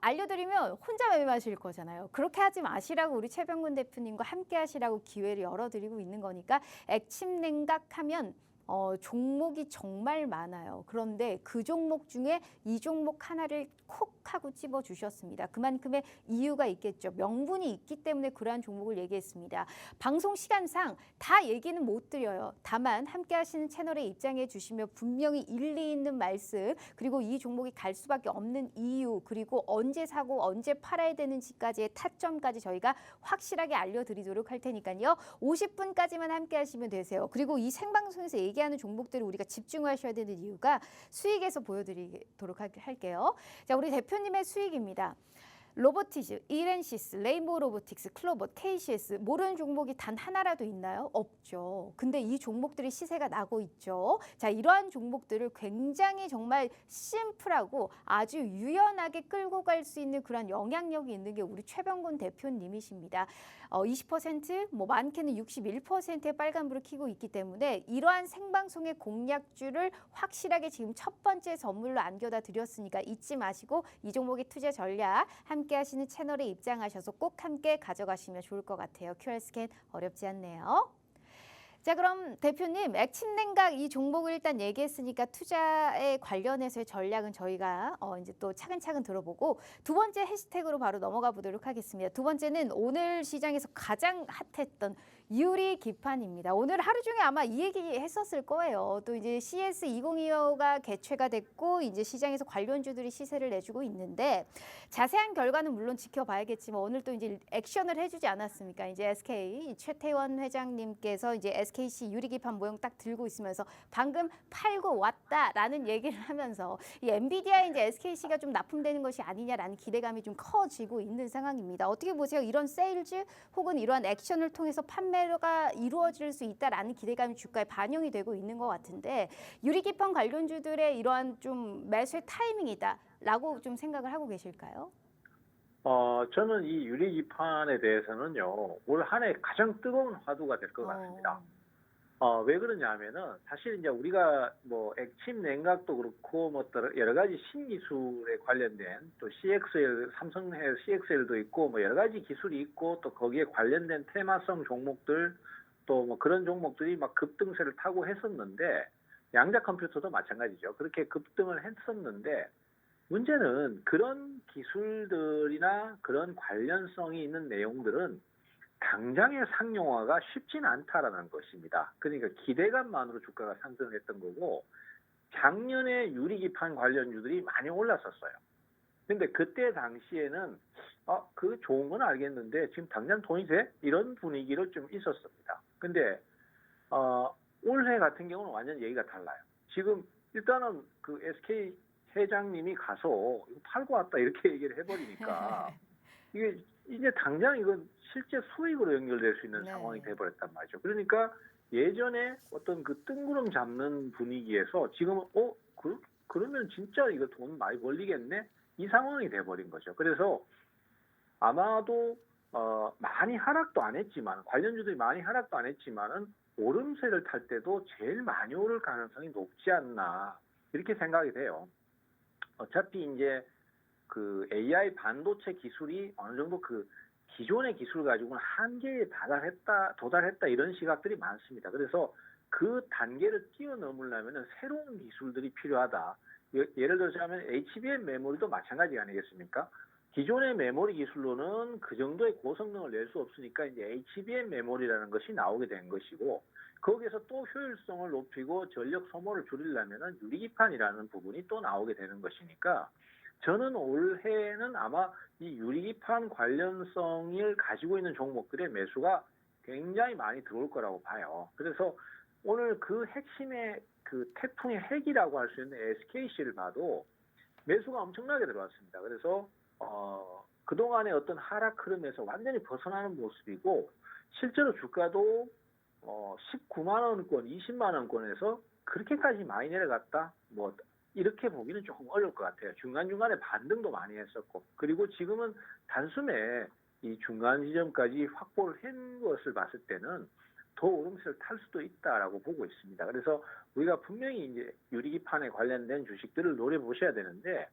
알려드리면 혼자 매매하실 거잖아요. 그렇게 하지 마시라고 우리 최병곤 대표님과 함께 하시라고 기회를 열어드리고 있는 거니까, 액침 냉각하면 종목이 정말 많아요. 그런데 그 종목 중에 이 종목 하나를 콕 하고 집어 주셨습니다. 그만큼의 이유가 있겠죠. 명분이 있기 때문에 그러한 종목을 얘기했습니다. 방송 시간상 다 얘기는 못 드려요. 다만 함께 하시는 채널에 입장해 주시면 분명히 일리 있는 말씀, 그리고 이 종목이 갈 수밖에 없는 이유, 그리고 언제 사고 언제 팔아야 되는지까지의 타점까지 저희가 확실하게 알려드리도록 할 테니까요. 50분까지만 함께 하시면 되세요. 그리고 이 생방송에서 얘기하는 종목들을 우리가 집중하셔야 되는 이유가 수익에서 보여드리도록 할게요. 자, 우리 대표님의 수익입니다. 로보티즈, 이렌시스, 레인보우 로보틱스, 클로버, KCS 모르는 종목이 단 하나라도 있나요? 없죠. 근데 이 종목들이 시세가 나고 있죠. 자, 이러한 종목들을 굉장히 정말 심플하고 아주 유연하게 끌고 갈 수 있는 그런 영향력이 있는 게 우리 최병곤 대표님이십니다. 20%, 뭐 많게는 61%의 빨간불을 켜고 있기 때문에 이러한 생방송의 공략주를 확실하게 지금 첫 번째 선물로 안겨다 드렸으니까 잊지 마시고 이 종목의 투자 전략 함께 하시는 채널에 입장하셔서 꼭 함께 가져가시면 좋을 것 같아요. QR 스캔 어렵지 않네요. 자, 그럼 대표님, 액침냉각 이 종목을 일단 얘기했으니까 투자에 관련해서의 전략은 저희가 이제 또 차근차근 들어보고 두 번째 해시태그로 바로 넘어가 보도록 하겠습니다. 두 번째는 오늘 시장에서 가장 핫했던 유리 기판입니다. 오늘 하루 중에 아마 이 얘기 했었을 거예요. 또 이제 CS2025가 개최가 됐고 이제 시장에서 관련주들이 시세를 내주고 있는데 자세한 결과는 물론 지켜봐야겠지만 오늘 또 이제 액션을 해주지 않았습니까? 이제 SK 최태원 회장님께서 이제 SKC 유리기판 모형 딱 들고 있으면서 방금 팔고 왔다라는 얘기를 하면서 이 엔비디아 이제 SKC가 좀 납품되는 것이 아니냐라는 기대감이 좀 커지고 있는 상황입니다. 어떻게 보세요? 이런 세일즈 혹은 이러한 액션을 통해서 판매가 이루어질 수 있다라는 기대감이 주가에 반영이 되고 있는 것 같은데 유리기판 관련주들의 이러한 좀 매수의 타이밍이다라고 좀 생각을 하고 계실까요? 저는 이 유리기판에 대해서는요, 올 한 해 가장 뜨거운 화두가 될 것 같습니다. 왜 그러냐 하면은 사실 이제 우리가 뭐 액침 냉각도 그렇고 뭐 여러 가지 신기술에 관련된 또 CXL, 삼성의 CXL도 있고 뭐 여러 가지 기술이 있고 또 거기에 관련된 테마성 종목들 또 뭐 그런 종목들이 막 급등세를 타고 했었는데 양자 컴퓨터도 마찬가지죠. 그렇게 급등을 했었는데 문제는 그런 기술들이나 그런 관련성이 있는 내용들은 당장의 상용화가 쉽지는 않다라는 것입니다. 그러니까 기대감만으로 주가가 상승했던 거고 작년에 유리기판 관련주들이 많이 올랐었어요. 근데 그때 당시에는 그 좋은 건 알겠는데 지금 당장 돈이 돼? 이런 분위기로 좀 있었습니다. 근데 올해 같은 경우는 완전 얘기가 달라요. 지금 일단은 그 SK 회장님이 가서 이거 팔고 왔다 이렇게 얘기를 해버리니까 이게 이제 당장 이건 실제 수익으로 연결될 수 있는 네. 상황이 돼버렸단 말이죠. 그러니까 예전에 어떤 그 뜬구름 잡는 분위기에서 지금은 그러면 진짜 이거 돈 많이 벌리겠네? 이 상황이 돼버린 거죠. 그래서 아마도 많이 하락도 안 했지만 관련주들이 많이 하락도 안 했지만은 오름세를 탈 때도 제일 많이 오를 가능성이 높지 않나 이렇게 생각이 돼요. 어차피 이제 그 AI 반도체 기술이 어느 정도 그 기존의 기술 가지고는 한계에 도달했다 이런 시각들이 많습니다. 그래서 그 단계를 뛰어넘으려면 새로운 기술들이 필요하다. 예를 들자면 HBM 메모리도 마찬가지 아니겠습니까? 기존의 메모리 기술로는 그 정도의 고성능을 낼 수 없으니까 이제 HBM 메모리라는 것이 나오게 된 것이고 거기에서 또 효율성을 높이고 전력 소모를 줄이려면 유리기판이라는 부분이 또 나오게 되는 것이니까 저는 올해는 아마 이 유리기판 관련성을 가지고 있는 종목들의 매수가 굉장히 많이 들어올 거라고 봐요. 그래서 오늘 그 핵심의 그 태풍의 핵이라고 할 수 있는 SKC를 봐도 매수가 엄청나게 들어왔습니다. 그래서 그동안의 어떤 하락 흐름에서 완전히 벗어나는 모습이고 실제로 주가도 19만 원권, 20만 원권에서 그렇게까지 많이 내려갔다? 뭐 이렇게 보기는 조금 어려울 것 같아요. 중간중간에 반등도 많이 했었고 그리고 지금은 단숨에 이 중간 지점까지 확보를 한 것을 봤을 때는 더 오름세를 탈 수도 있다라고 보고 있습니다. 그래서 우리가 분명히 이제 유리기판에 관련된 주식들을 노려보셔야 되는데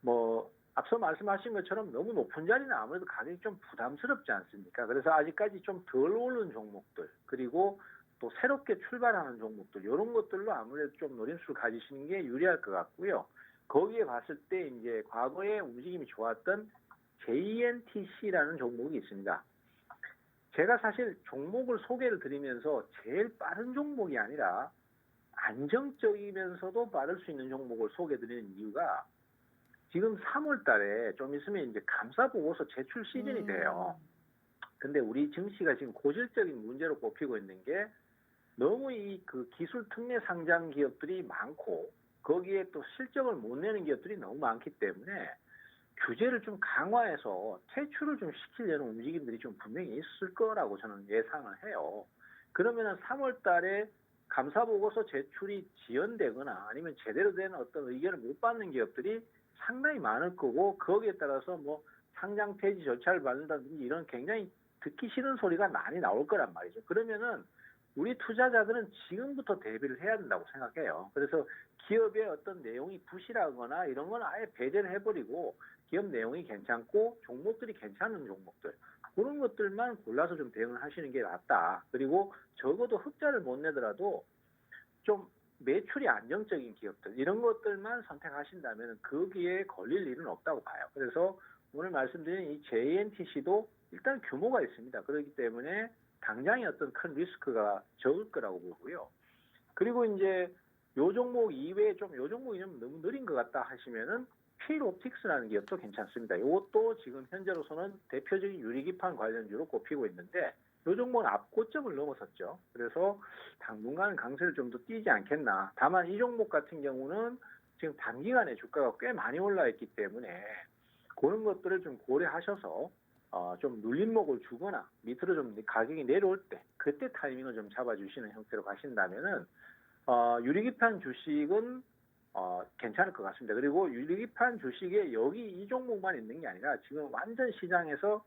뭐 앞서 말씀하신 것처럼 너무 높은 자리는 아무래도 가격이 좀 부담스럽지 않습니까? 그래서 아직까지 좀 덜 오른 종목들 그리고 또 새롭게 출발하는 종목들 이런 것들로 아무래도 좀 노림수를 가지시는 게 유리할 것 같고요. 거기에 봤을 때 이제 과거에 움직임이 좋았던 JNTC라는 종목이 있습니다. 제가 사실 종목을 소개를 드리면서 제일 빠른 종목이 아니라 안정적이면서도 빠를 수 있는 종목을 소개해 드리는 이유가 지금 3월 달에 좀 있으면 이제 감사 보고서 제출 시즌이 돼요. 근데 우리 증시가 지금 고질적인 문제로 꼽히고 있는 게 너무 이 그 기술 특례 상장 기업들이 많고 거기에 또 실적을 못 내는 기업들이 너무 많기 때문에 규제를 좀 강화해서 퇴출을 좀 시키려는 움직임들이 좀 분명히 있을 거라고 저는 예상을 해요. 그러면은 3월 달에 감사 보고서 제출이 지연되거나 아니면 제대로 된 어떤 의견을 못 받는 기업들이 상당히 많을 거고 거기에 따라서 뭐 상장 폐지 절차를 밟는다든지 이런 굉장히 듣기 싫은 소리가 많이 나올 거란 말이죠. 그러면은 우리 투자자들은 지금부터 대비를 해야 된다고 생각해요. 그래서 기업의 어떤 내용이 부실하거나 이런 건 아예 배제를 해버리고 기업 내용이 괜찮고 종목들이 괜찮은 종목들 그런 것들만 골라서 좀 대응을 하시는 게 낫다. 그리고 적어도 흑자를 못 내더라도 좀 매출이 안정적인 기업들 이런 것들만 선택하신다면 거기에 걸릴 일은 없다고 봐요. 그래서 오늘 말씀드린 이 JNTC도 일단 규모가 있습니다. 그렇기 때문에 당장의 어떤 큰 리스크가 적을 거라고 보고요. 그리고 이제 요 종목 이외에 좀 요 종목이 좀 너무 느린 것 같다 하시면은 필옵틱스라는 기업도 괜찮습니다. 이것도 지금 현재로서는 대표적인 유리기판 관련주로 꼽히고 있는데 요 종목은 앞고점을 넘어섰죠. 그래서 당분간 강세를 좀 더 띄지 않겠나. 다만 이 종목 같은 경우는 지금 단기간에 주가가 꽤 많이 올라 있기 때문에 그런 것들을 좀 고려하셔서 좀 눌림목을 주거나 밑으로 좀 가격이 내려올 때 그때 타이밍을 좀 잡아주시는 형태로 가신다면은 유리기판 주식은 괜찮을 것 같습니다. 그리고 유리기판 주식에 여기 이 종목만 있는 게 아니라 지금 완전 시장에서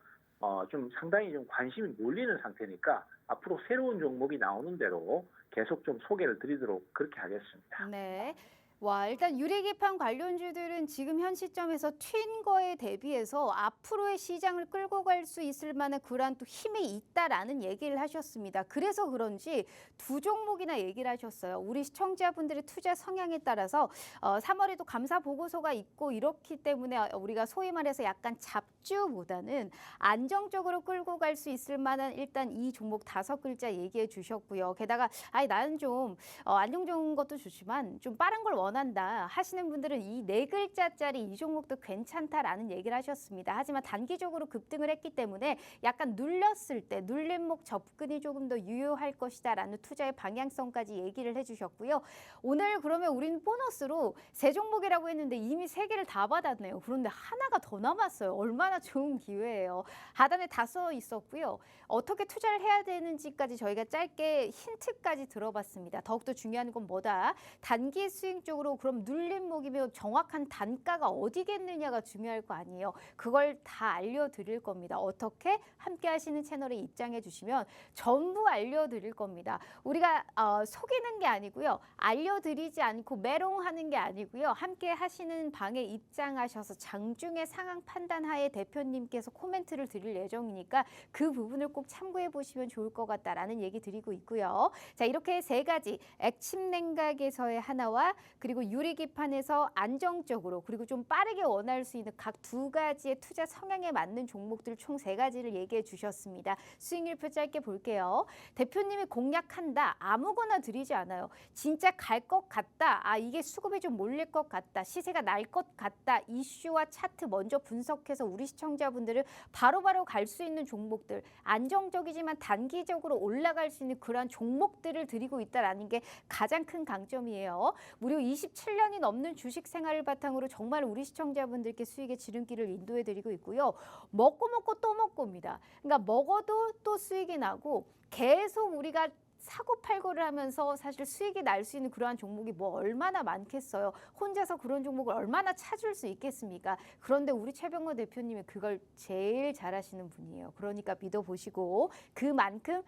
좀 상당히 좀 관심이 몰리는 상태니까 앞으로 새로운 종목이 나오는 대로 계속 좀 소개를 드리도록 그렇게 하겠습니다. 네. 와, 일단 유리기판 관련주들은 지금 현 시점에서 튄 거에 대비해서 앞으로의 시장을 끌고 갈 수 있을 만한 그러한 또 힘이 있다라는 얘기를 하셨습니다. 그래서 그런지 두 종목이나 얘기를 하셨어요. 우리 시청자분들의 투자 성향에 따라서 3월에도 감사 보고서가 있고 이렇기 때문에 우리가 소위 말해서 약간 잡주보다는 안정적으로 끌고 갈 수 있을 만한 일단 이 종목 5글자 얘기해 주셨고요. 게다가 나는 좀 안정적인 것도 좋지만 좀 빠른 걸 원한다 하시는 분들은 이 4글자짜리 이 종목도 괜찮다라는 얘기를 하셨습니다. 하지만 단기적으로 급등을 했기 때문에 약간 눌렸을 때 눌림목 접근이 조금 더 유효할 것이다라는 투자의 방향성까지 얘기를 해주셨고요. 오늘 그러면 우리는 보너스로 3종목이라고 했는데 이미 3개를 다 받았네요. 그런데 하나가 더 남았어요. 얼마나 좋은 기회예요. 하단에 다 써 있었고요. 어떻게 투자를 해야 되는지까지 저희가 짧게 힌트까지 들어봤습니다. 더욱더 중요한 건 뭐다? 단기 수익 쪽으로 그럼 눌림목이면 정확한 단가가 어디겠느냐가 중요할 거 아니에요. 그걸 다 알려드릴 겁니다. 어떻게? 함께 하시는 채널에 입장해 주시면 전부 알려드릴 겁니다. 우리가 속이는 게 아니고요. 알려드리지 않고 메롱하는 게 아니고요. 함께 하시는 방에 입장하셔서 장중에 상황 판단하에 대표님께서 코멘트를 드릴 예정이니까 그 부분을 꼭 참고해 보시면 좋을 것 같다라는 얘기 드리고 있고요. 자, 이렇게 3가지 액침 냉각에서의 하나와 그리고 유리기판에서 안정적으로 그리고 좀 빠르게 원할 수 있는 각 2가지의 투자 성향에 맞는 종목들 총 3가지를 얘기해 주셨습니다. 수익률표 짧게 볼게요. 대표님이 공략한다. 아무거나 드리지 않아요. 진짜 갈 것 같다. 이게 수급이 좀 몰릴 것 같다. 시세가 날 것 같다. 이슈와 차트 먼저 분석해서 우리 시청자분들을 바로바로 갈 수 있는 종목들, 안정적이지만 단기적으로 올라갈 수 있는 그러한 종목들을 드리고 있다는 게 가장 큰 강점이에요. 무려 27년이 넘는 주식 생활을 바탕으로 정말 우리 시청자분들께 수익의 지름길을 인도해 드리고 있고요. 먹고 또 먹고입니다. 그러니까 먹어도 또 수익이 나고 계속 우리가 사고 팔고를 하면서 사실 수익이 날 수 있는 그러한 종목이 뭐 얼마나 많겠어요. 혼자서 그런 종목을 얼마나 찾을 수 있겠습니까? 그런데 우리 최병호 대표님이 그걸 제일 잘하시는 분이에요. 그러니까 믿어보시고 그만큼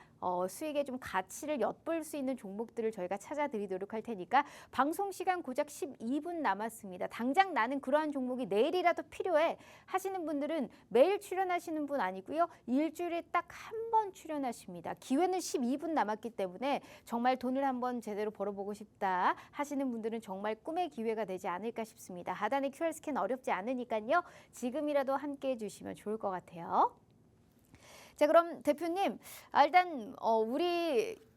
수익의 좀 가치를 엿볼 수 있는 종목들을 저희가 찾아드리도록 할 테니까 방송 시간 고작 12분 남았습니다. 당장 나는 그러한 종목이 내일이라도 필요해 하시는 분들은 매일 출연하시는 분 아니고요. 일주일에 딱 한 번 출연하십니다. 기회는 12분 남았기 때문에 때문에 정말 돈을 한번 제대로 벌어보고 싶다 하시는 분들은 정말 꿈의 기회가 되지 않을까 싶습니다. 하단의 QR 스캔 어렵지 않으니까요. 지금이라도 함께 해주시면 좋을 것 같아요. 자, 그럼 대표님, 일단 우리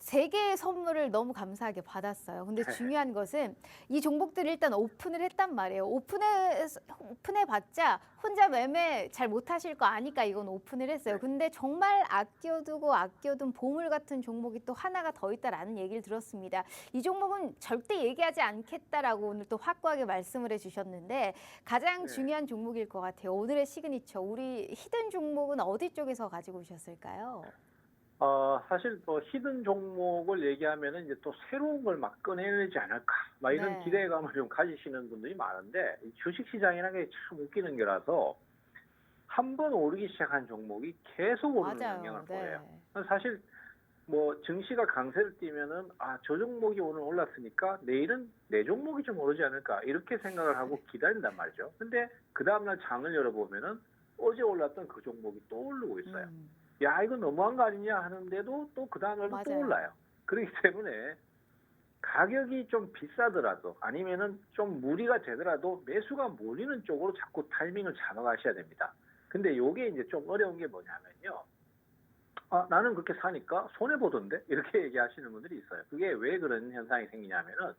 3개의 선물을 너무 감사하게 받았어요. 근데 중요한 것은 이 종목들을 일단 오픈을 했단 말이에요. 오픈해봤자 혼자 매매 잘 못하실 거 아니까 이건 오픈을 했어요. 근데 정말 아껴둔 보물 같은 종목이 또 하나가 더 있다라는 얘기를 들었습니다. 이 종목은 절대 얘기하지 않겠다라고 오늘 또 확고하게 말씀을 해주셨는데 가장 중요한 종목일 것 같아요. 오늘의 시그니처, 우리 히든 종목은 어디 쪽에서 가지고 오셨을까요? 사실 히든 종목을 얘기하면은 이제 또 새로운 걸 막 꺼내내지 않을까, 막 이런 네. 기대감을 좀 가지시는 분들이 많은데, 이 주식시장이라는 게 참 웃기는 게라서 한 번 오르기 시작한 종목이 계속 오르는 맞아요. 영향을 네. 보여요. 사실 뭐 증시가 강세를 띠면은 저 종목이 오늘 올랐으니까 내일은 내 종목이 좀 오르지 않을까 이렇게 생각을 하고 기다린단 말이죠. 근데 그 다음날 장을 열어보면은 어제 올랐던 그 종목이 또 오르고 있어요. 야, 이거 너무한 거 아니냐 하는데도 또 그 다음날도 또 맞아요. 올라요. 그렇기 때문에 가격이 좀 비싸더라도 아니면은 좀 무리가 되더라도 매수가 몰리는 쪽으로 자꾸 타이밍을 잡아가셔야 됩니다. 근데 요게 이제 좀 어려운 게 뭐냐면요. 나는 그렇게 사니까 손해보던데? 이렇게 얘기하시는 분들이 있어요. 그게 왜 그런 현상이 생기냐면은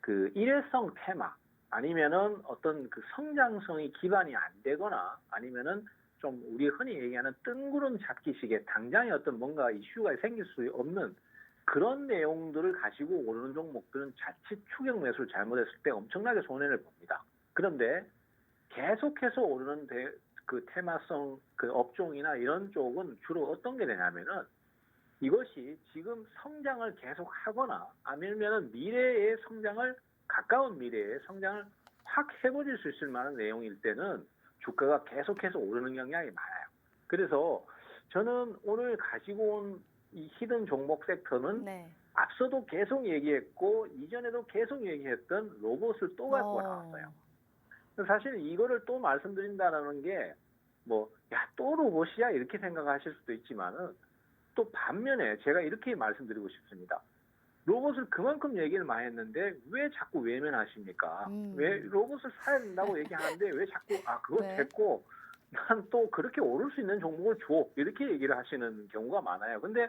그 일회성 테마 아니면은 어떤 그 성장성이 기반이 안 되거나 아니면은 좀 우리 흔히 얘기하는 뜬구름 잡기식의 당장에 어떤 뭔가 이슈가 생길 수 없는 그런 내용들을 가지고 오르는 종목들은 자칫 추격 매수를 잘못했을 때 엄청나게 손해를 봅니다. 그런데 계속해서 오르는 그 테마성 그 업종이나 이런 쪽은 주로 어떤 게 되냐면은 이것이 지금 성장을 계속 하거나 아니면은 미래의 성장을 가까운 미래의 성장을 확 해버릴 수 있을 만한 내용일 때는 주가가 계속해서 오르는 경향이 많아요. 그래서 저는 오늘 가지고 온 이 히든 종목 섹터는 네. 앞서도 계속 얘기했고 이전에도 계속 얘기했던 로봇을 또 갖고 나왔어요. 사실 이거를 또 말씀드린다는 게 뭐 야, 또 로봇이야 이렇게 생각하실 수도 있지만은 또 반면에 제가 이렇게 말씀드리고 싶습니다. 로봇을 그만큼 얘기를 많이 했는데 왜 자꾸 외면하십니까? 왜 로봇을 사야 된다고 얘기하는데 왜 자꾸 그거 네. 됐고 난 또 그렇게 오를 수 있는 종목을 줘 이렇게 얘기를 하시는 경우가 많아요. 근데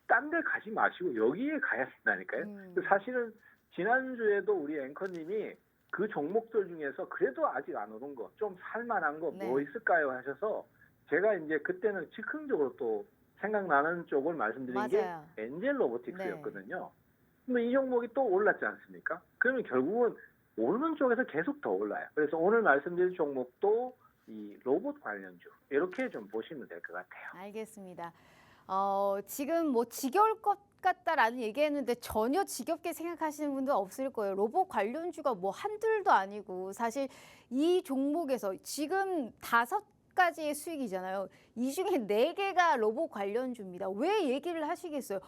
딴 데 가지 마시고 여기에 가야 된다니까요. 사실은 지난주에도 우리 앵커님이 그 종목들 중에서 그래도 아직 안 오른 거, 좀 살만한 거 뭐 네. 있을까요 하셔서 제가 이제 그때는 즉흥적으로 또 생각나는 쪽을 말씀드린 맞아요. 게 엔젤 로보틱스였거든요. 근데 이 종목이 또 올랐지 않습니까? 그러면 결국은 오르는 쪽에서 계속 더 올라요. 그래서 오늘 말씀드린 종목도 이 로봇 관련주 이렇게 좀 보시면 될 것 같아요. 알겠습니다. 지금 뭐 지겨울 것 같다라는 얘기했는데 전혀 지겹게 생각하시는 분도 없을 거예요. 로봇 관련주가 뭐 한둘도 아니고 사실 이 종목에서 지금 5가지의 수익이잖아요. 이 중에 4개가 로봇 관련주입니다. 왜 얘기를 하시겠어요?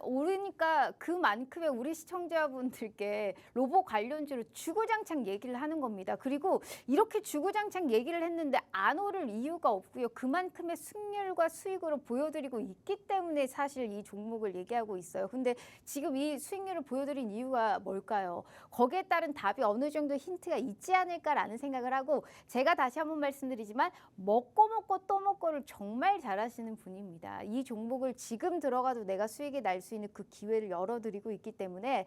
오르니까 그만큼의 우리 시청자분들께 로봇 관련주를 주구장창 얘기를 하는 겁니다. 그리고 이렇게 주구장창 얘기를 했는데 안 오를 이유가 없고요. 그만큼의 승률과 수익으로 보여드리고 있기 때문에 사실 이 종목을 얘기하고 있어요. 근데 지금 이 수익률을 보여드린 이유가 뭘까요? 거기에 따른 답이 어느 정도 힌트가 있지 않을까라는 생각을 하고 제가 다시 한번 말씀드리지만 먹고 또 먹고를 정말 잘하시는 분입니다. 이 종목을 지금 들어가도 내가 수익이 날 수 있는 그 기회를 열어드리고 있기 때문에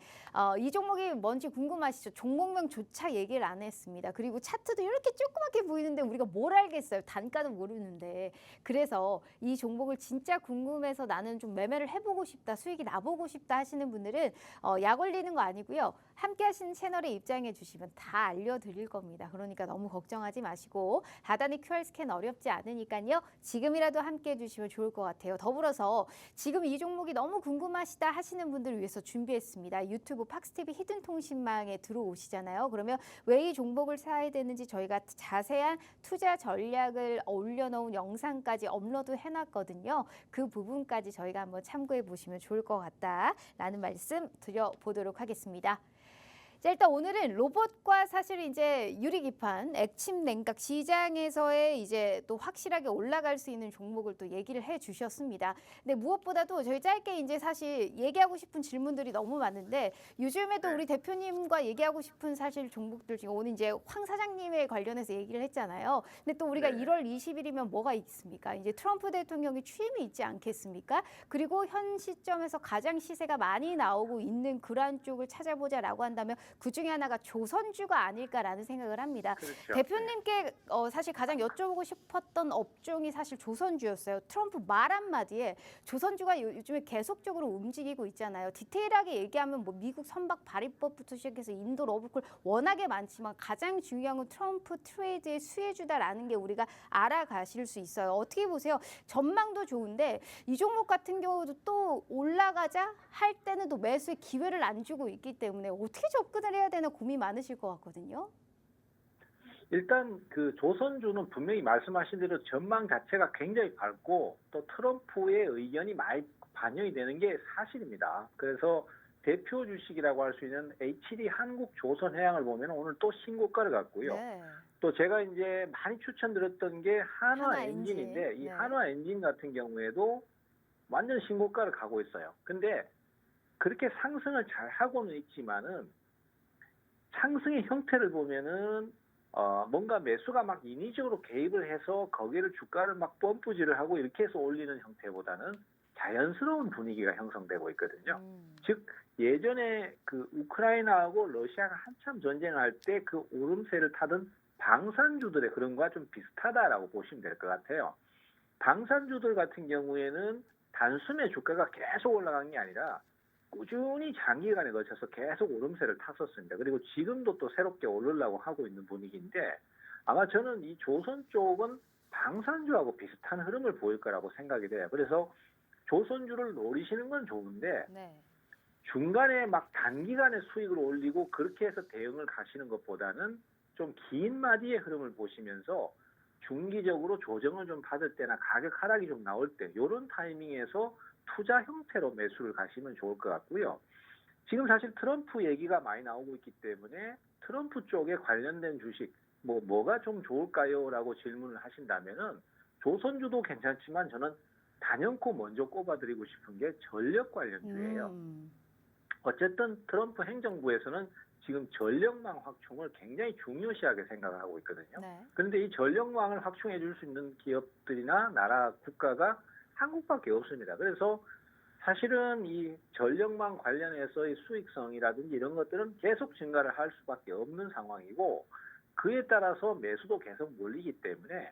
이 종목이 뭔지 궁금하시죠? 종목명조차 얘기를 안 했습니다. 그리고 차트도 이렇게 조그맣게 보이는데 우리가 뭘 알겠어요? 단가는 모르는데. 그래서 이 종목을 진짜 궁금해서 나는 좀 매매를 해보고 싶다, 수익이 나보고 싶다 하시는 분들은 약 올리는 거 아니고요. 함께 하시는 채널에 입장해 주시면 다 알려드릴 겁니다. 그러니까 너무 걱정하지 마시고 하단의 QR 스캔 어렵지 않으니까요. 지금이라도 함께 해주시면 좋을 것 같아요. 더불어서 지금 이 종목이 너무 궁금하시다 하시는 분들을 위해서 준비했습니다. 유튜브 팍스TV 히든 통신망에 들어오시잖아요. 그러면 왜 이 종목을 사야 되는지 저희가 자세한 투자 전략을 올려놓은 영상까지 업로드 해놨거든요. 그 부분까지 저희가 한번 참고해 보시면 좋을 것 같다라는 말씀 드려보도록 하겠습니다. 자, 일단 오늘은 로봇과 사실 이제 유리기판, 액침 냉각 시장에서의 이제 또 확실하게 올라갈 수 있는 종목을 또 얘기를 해 주셨습니다. 근데 무엇보다도 저희 짧게 이제 사실 얘기하고 싶은 질문들이 너무 많은데 요즘에 또 우리 대표님과 얘기하고 싶은 사실 종목들 중에 오늘 이제 황 사장님에 관련해서 얘기를 했잖아요. 근데 또 우리가 네. 1월 20일이면 뭐가 있습니까? 이제 트럼프 대통령이 취임이 있지 않겠습니까? 그리고 현 시점에서 가장 시세가 많이 나오고 있는 그러한 쪽을 찾아보자라고 한다면 그 중에 하나가 조선주가 아닐까라는 생각을 합니다. 그렇죠. 대표님께 사실 가장 여쭤보고 싶었던 업종이 사실 조선주였어요. 트럼프 말 한마디에 조선주가 요즘에 계속적으로 움직이고 있잖아요. 디테일하게 얘기하면 뭐 미국 선박 발의법부터 시작해서 인도 러브콜 워낙에 많지만 가장 중요한 건 트럼프 트레이드의 수혜주다라는 게 우리가 알아가실 수 있어요. 어떻게 보세요? 전망도 좋은데 이 종목 같은 경우도 또 올라가자 할 때는 또 매수의 기회를 안 주고 있기 때문에 어떻게 접근을 해야 되나 고민 많으실 것 같거든요. 일단 그 조선주는 분명히 말씀하신 대로 전망 자체가 굉장히 밝고 또 트럼프의 의견이 많이 반영이 되는 게 사실입니다. 그래서 대표 주식이라고 할 수 있는 HD 한국조선해양을 보면 오늘 또 신고가를 갔고요. 네. 또 제가 이제 많이 추천드렸던 게 한화엔진인데 한화엔진. 이 네. 한화엔진 같은 경우에도 완전 신고가를 가고 있어요. 근데 그렇게 상승을 잘 하고는 있지만은 상승의 형태를 보면은 뭔가 매수가 막 인위적으로 개입을 해서 거기를 주가를 막 펌프질을 하고 이렇게 해서 올리는 형태보다는 자연스러운 분위기가 형성되고 있거든요. 즉 예전에 그 우크라이나하고 러시아가 한참 전쟁할 때 그 오름세를 타던 방산주들의 그런 거와 좀 비슷하다라고 보시면 될 것 같아요. 방산주들 같은 경우에는 단숨에 주가가 계속 올라간 게 아니라 꾸준히 장기간에 걸쳐서 계속 오름세를 탔었습니다. 그리고 지금도 또 새롭게 오르려고 하고 있는 분위기인데 아마 저는 이 조선 쪽은 방산주하고 비슷한 흐름을 보일 거라고 생각이 돼요. 그래서 조선주를 노리시는 건 좋은데 네. 중간에 막 단기간에 수익을 올리고 그렇게 해서 대응을 가시는 것보다는 좀 긴 마디의 흐름을 보시면서 중기적으로 조정을 좀 받을 때나 가격 하락이 좀 나올 때 이런 타이밍에서 투자 형태로 매수를 가시면 좋을 것 같고요. 지금 사실 트럼프 얘기가 많이 나오고 있기 때문에 트럼프 쪽에 관련된 주식 뭐가 좀 좋을까요? 라고 질문을 하신다면은 조선주도 괜찮지만 저는 단연코 먼저 꼽아드리고 싶은 게 전력 관련주예요. 어쨌든 트럼프 행정부에서는 지금 전력망 확충을 굉장히 중요시하게 생각을 하고 있거든요. 네. 그런데 이 전력망을 확충해 줄 수 있는 기업들이나 나라 국가가 한국밖에 없습니다. 그래서 사실은 이 전력망 관련해서의 수익성이라든지 이런 것들은 계속 증가를 할 수밖에 없는 상황이고 그에 따라서 매수도 계속 몰리기 때문에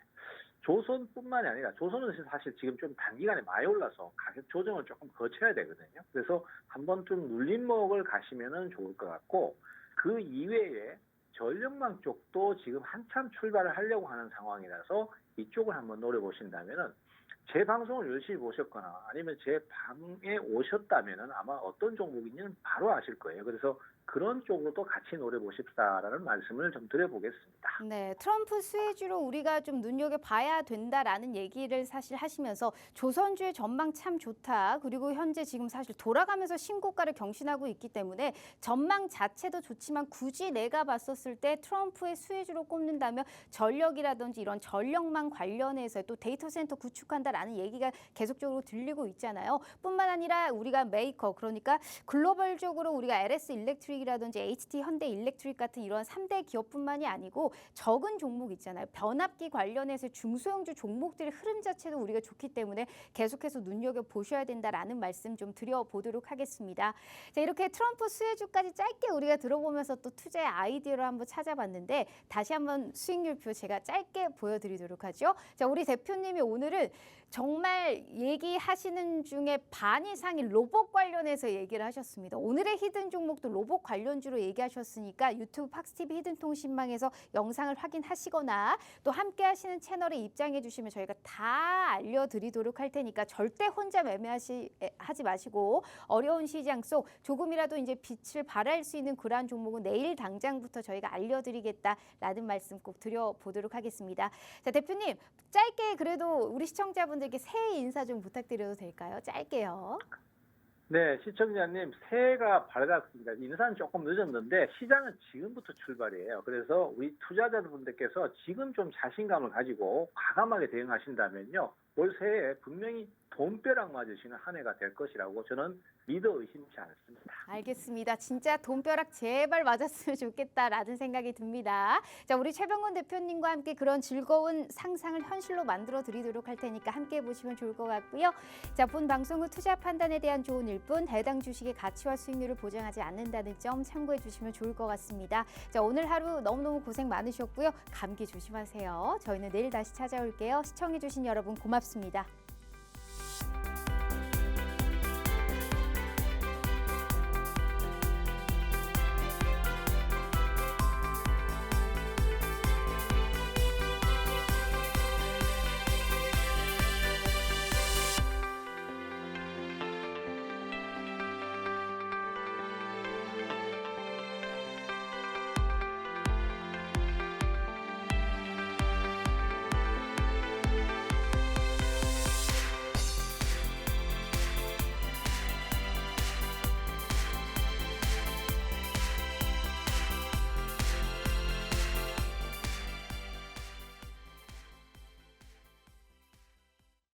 조선뿐만이 아니라 조선은 사실 지금 좀 단기간에 많이 올라서 가격 조정을 조금 거쳐야 되거든요. 그래서 한번 좀 눌림목을 가시면은 좋을 것 같고 그 이외에 전력망 쪽도 지금 한참 출발을 하려고 하는 상황이라서 이쪽을 한번 노려보신다면은 제 방송을 열심히 보셨거나 아니면 제 방에 오셨다면은 아마 어떤 종목인지는 바로 아실 거예요. 그래서 그런 쪽으로도 같이 노려보십사라는 말씀을 좀 드려보겠습니다. 네, 트럼프 수혜주로 우리가 좀 눈여겨봐야 된다라는 얘기를 사실 하시면서 조선주의 전망 참 좋다. 그리고 현재 지금 사실 돌아가면서 신고가를 경신하고 있기 때문에 전망 자체도 좋지만 굳이 내가 봤었을 때 트럼프의 수혜주로 꼽는다면 전력이라든지 이런 전력망 관련해서 또 데이터 센터 구축한다라는 얘기가 계속적으로 들리고 있잖아요. 뿐만 아니라 우리가 메이커 그러니까 글로벌적으로 우리가 LS 일렉트릭이라든지 HT 현대 일렉트릭 같은 이런 3대 기업뿐만이 아니고 적은 종목 있잖아요. 변압기 관련해서 중소형주 종목들의 흐름 자체도 우리가 좋기 때문에 계속해서 눈여겨보셔야 된다라는 말씀 좀 드려보도록 하겠습니다. 자, 이렇게 트럼프 수혜주까지 짧게 우리가 들어보면서 또 투자의 아이디어를 한번 찾아봤는데 다시 한번 수익률표 제가 짧게 보여드리도록 하죠. 자, 우리 대표님이 오늘은 정말 얘기하시는 중에 반 이상이 로봇 관련해서 얘기를 하셨습니다. 오늘의 히든 종목도 로봇 관련주로 얘기하셨으니까 유튜브 팍스TV 히든 통신망에서 영상을 확인하시거나 또 함께 하시는 채널에 입장해 주시면 저희가 다 알려드리도록 할 테니까 절대 혼자 매매하지 마시고 어려운 시장 속 조금이라도 이제 빛을 발할 수 있는 그러한 종목은 내일 당장부터 저희가 알려드리겠다라는 말씀 꼭 드려보도록 하겠습니다. 자, 대표님 짧게 그래도 우리 시청자분들께 새해 인사 좀 부탁드려도 될까요? 짧게요. 네, 시청자님, 새해가 밝았습니다. 인사는 조금 늦었는데 시장은 지금부터 출발이에요. 그래서 우리 투자자분들께서 지금 좀 자신감을 가지고 과감하게 대응하신다면요, 올 새해에 분명히 돈벼락 맞으시는 한 해가 될 것이라고 저는 믿어 의심치 않습니다. 알겠습니다. 진짜 돈벼락 제발 맞았으면 좋겠다라는 생각이 듭니다. 자, 우리 최병건 대표님과 함께 그런 즐거운 상상을 현실로 만들어 드리도록 할 테니까 함께 보시면 좋을 것 같고요. 자, 본 방송 후 투자 판단에 대한 조언일 뿐 해당 주식의 가치와 수익률을 보장하지 않는다는 점 참고해 주시면 좋을 것 같습니다. 자, 오늘 하루 너무너무 고생 많으셨고요. 감기 조심하세요. 저희는 내일 다시 찾아올게요. 시청해 주신 여러분 고맙습니다.